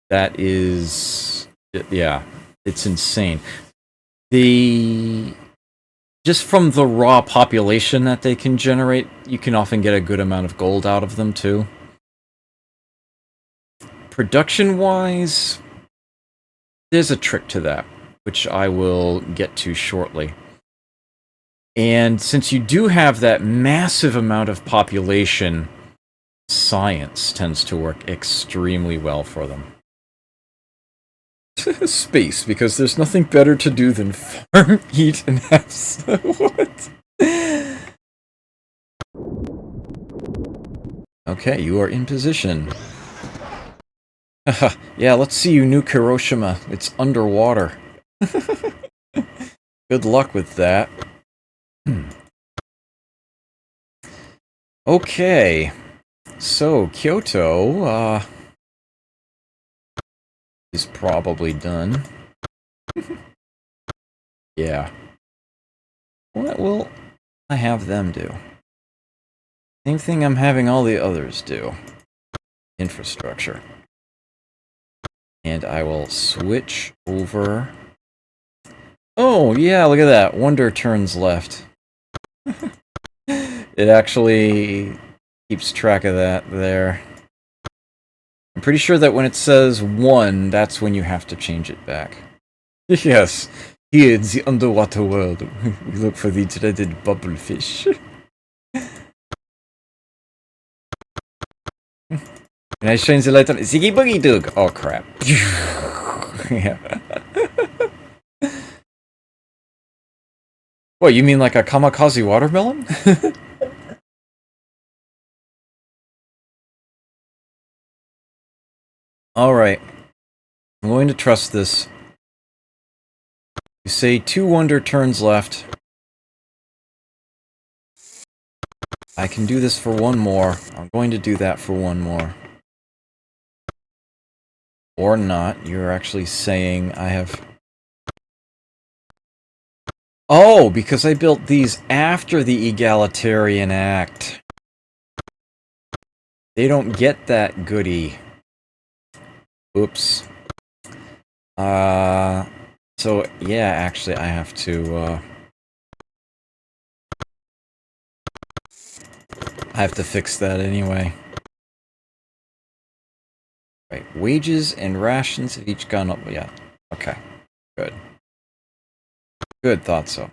That is... yeah, it's insane. Just from the raw population that they can generate, you can often get a good amount of gold out of them too. production-wise, there's a trick to that, which I will get to shortly. And since you do have that massive amount of population, science tends to work extremely well for them. Space, because there's nothing better to do than farm, eat, and have what? Okay, you are in position. Yeah, let's see you nuke Hiroshima. It's underwater. Good luck with that. Okay. So, Kyoto, is probably done. Yeah. What will I have them do? Same thing I'm having all the others do. Infrastructure. And I will switch over. Oh, yeah, look at that. Wonder turns left. It actually keeps track of that there. I'm pretty sure that when it says 1, that's when you have to change it back. Yes, here in the underwater world, we look for the dreaded bubblefish. And I shine the light on Ziggy Boogie Doog! Oh crap. Yeah. What, you mean like a kamikaze watermelon? Alright. I'm going to trust this. You say 2 wonder turns left. I can do this for 1 more. I'm going to do that for 1 more. Or not. You're actually saying I have... Oh, because I built these after the Egalitarian Act. They don't get that goodie. Oops. So, yeah, actually, I have to, I have to fix that anyway. Right, wages and rations have each gone up. Yeah, okay. Good. Good, thought so.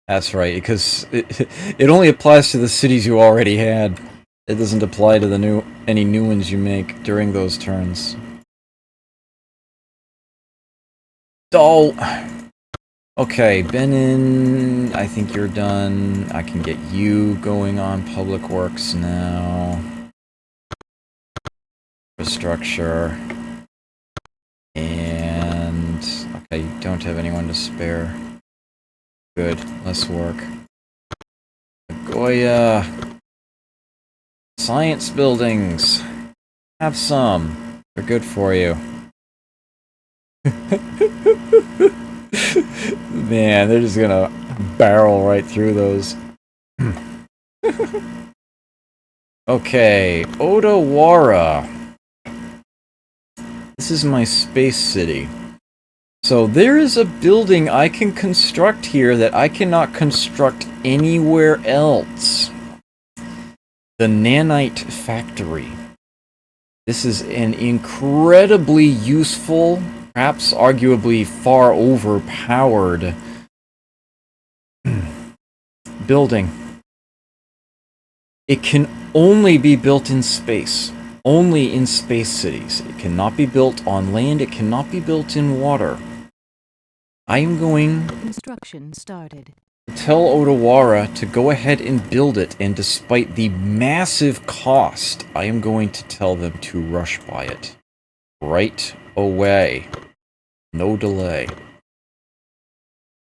That's right, because it only applies to the cities you already had. It doesn't apply to the any new ones you make during those turns. Oh! Okay, Benin, I think you're done. I can get you going on Public Works now. Infrastructure. And... okay, you don't have anyone to spare. Good, less work. Nagoya. Science buildings. Have some. They're good for you. Man, they're just gonna barrel right through those. Okay, Odawara. This is my space city. So there is a building I can construct here that I cannot construct anywhere else. The Nanite Factory. This is an incredibly useful, perhaps arguably far overpowered building. It can only be built in space. Only in space cities. It cannot be built on land. It cannot be built in water. I am going Construction started. to tell Odawara to go ahead and build it, and despite the massive cost, I am going to tell them to rush by it. Right away. No delay.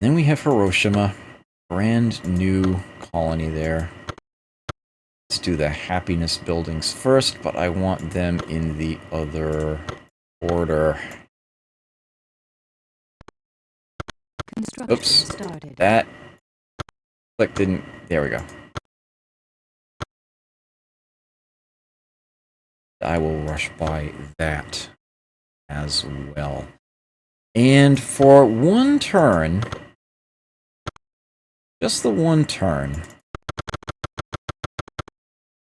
Then we have Hiroshima. Brand new colony there. Let's do the happiness buildings first, but I want them in the other order. Construction Oops. started. That click didn't... there we go. I will rush by that as well. And for 1 turn, just the 1 turn,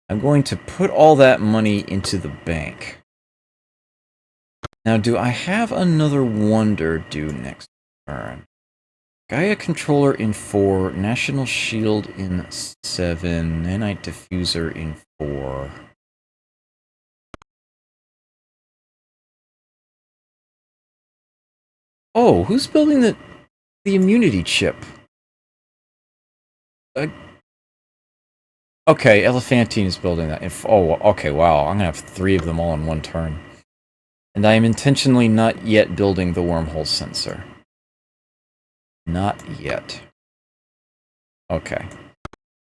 I'm going to put all that money into the bank. Now, do I have another wonder due next turn? Gaia Controller in 4, National Shield in 7, Nanite Diffuser in 4. Oh, who's building the immunity chip? Okay, Elephantine is building that. Oh, okay, wow. I'm gonna have 3 of them all in one turn. And I am intentionally not yet building the wormhole sensor. Not yet. Okay.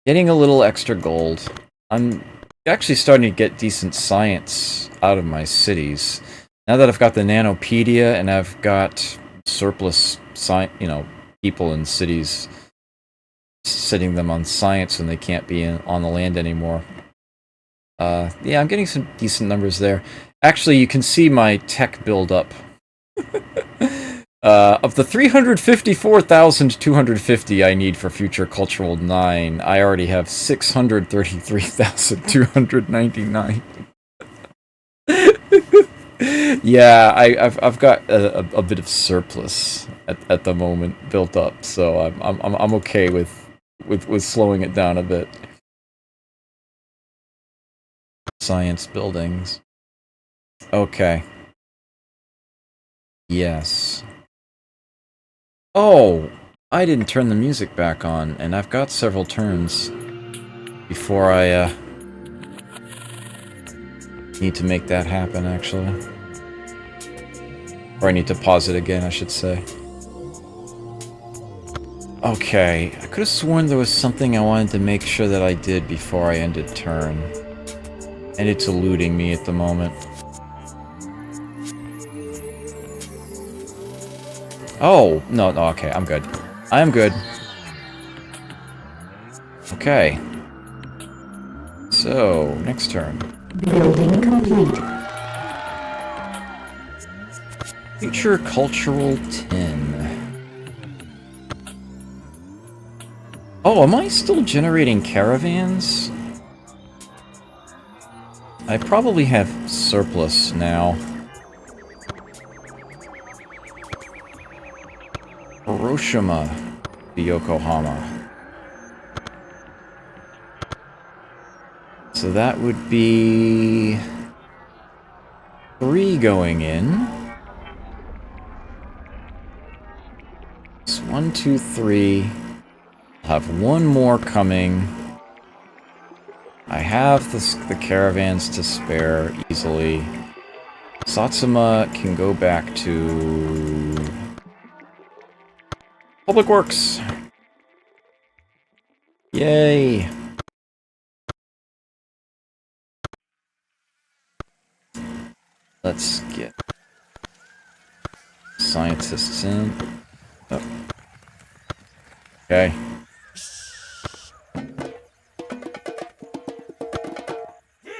Getting a little extra gold. I'm actually starting to get decent science out of my cities. Now that I've got the Nanopedia and I've got surplus people in cities, setting them on science when they can't be on the land anymore. Yeah, I'm getting some decent numbers there. Actually, you can see my tech build up. Of the 354,250 I need for Future Cultural 9, I already have 633,299. Yeah, I've got a bit of surplus at the moment built up, so I'm okay with slowing it down a bit. Science buildings. Okay. Yes. Oh, I didn't turn the music back on, and I've got several turns before I need to make that happen, actually. Or I need to pause it again, I should say. Okay, I could have sworn there was something I wanted to make sure that I did before I ended turn. And it's eluding me at the moment. Oh, no, okay, I'm good. I am good. Okay. So, next turn. Building complete. Future Cultural 10. Oh, am I still generating caravans? I probably have surplus now. Hiroshima to Yokohama. So that would be 3 going in. It's 1, 2, 3. I'll have 1 more coming. I have the caravans to spare easily. Satsuma can go back to Public Works. Yay. Let's get scientists in. Oh. Okay.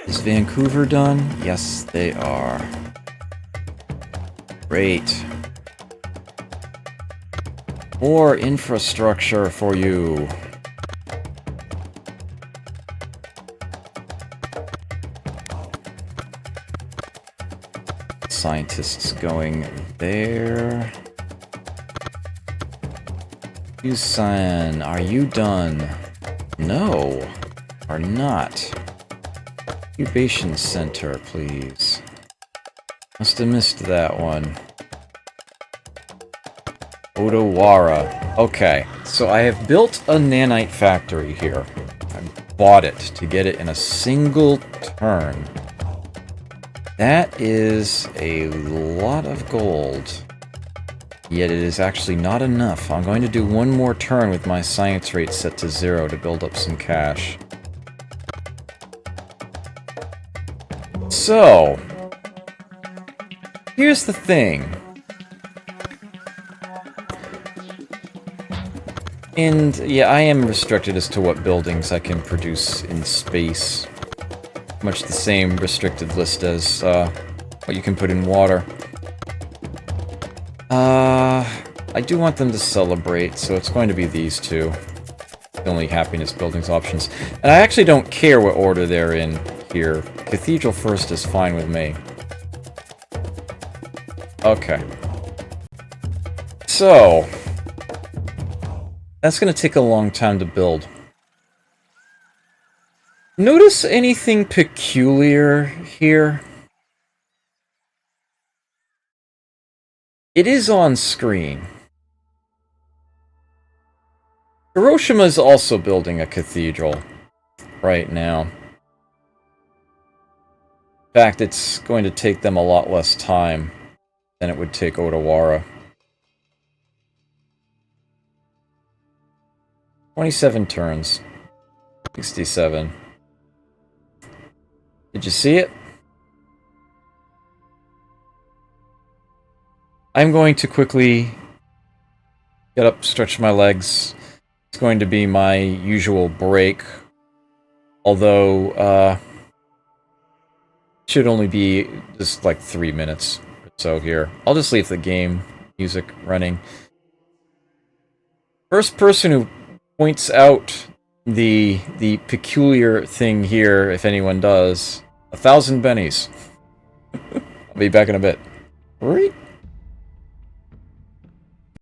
Is Vancouver done? Yes, they are. Great. More infrastructure for you. Scientists going there. Yusan, are you done? No, are not. Incubation center, please. Must have missed that one. Odawara. Okay, so I have built a nanite factory here. I bought it to get it in a single turn. That is a lot of gold. Yet it is actually not enough. I'm going to do 1 more turn with my science rate set to 0 to build up some cash. So, here's the thing. And yeah, I am restricted as to what buildings I can produce in space. Much the same restricted list as what you can put in water. I do want them to celebrate, so it's going to be these 2. The only happiness buildings options. And I actually don't care what order they're in here. Cathedral first is fine with me. Okay. So, that's going to take a long time to build. Notice anything peculiar here? It is on screen. Hiroshima is also building a cathedral right now. In fact, it's going to take them a lot less time than it would take Odawara. 27 turns. 67. Did you see it? I'm going to quickly get up, stretch my legs. It's going to be my usual break. Although, should only be just like 3 minutes or so here. I'll just leave the game music running. First person who points out the peculiar thing here, if anyone does, 1,000 bennies. I'll be back in a bit. Right?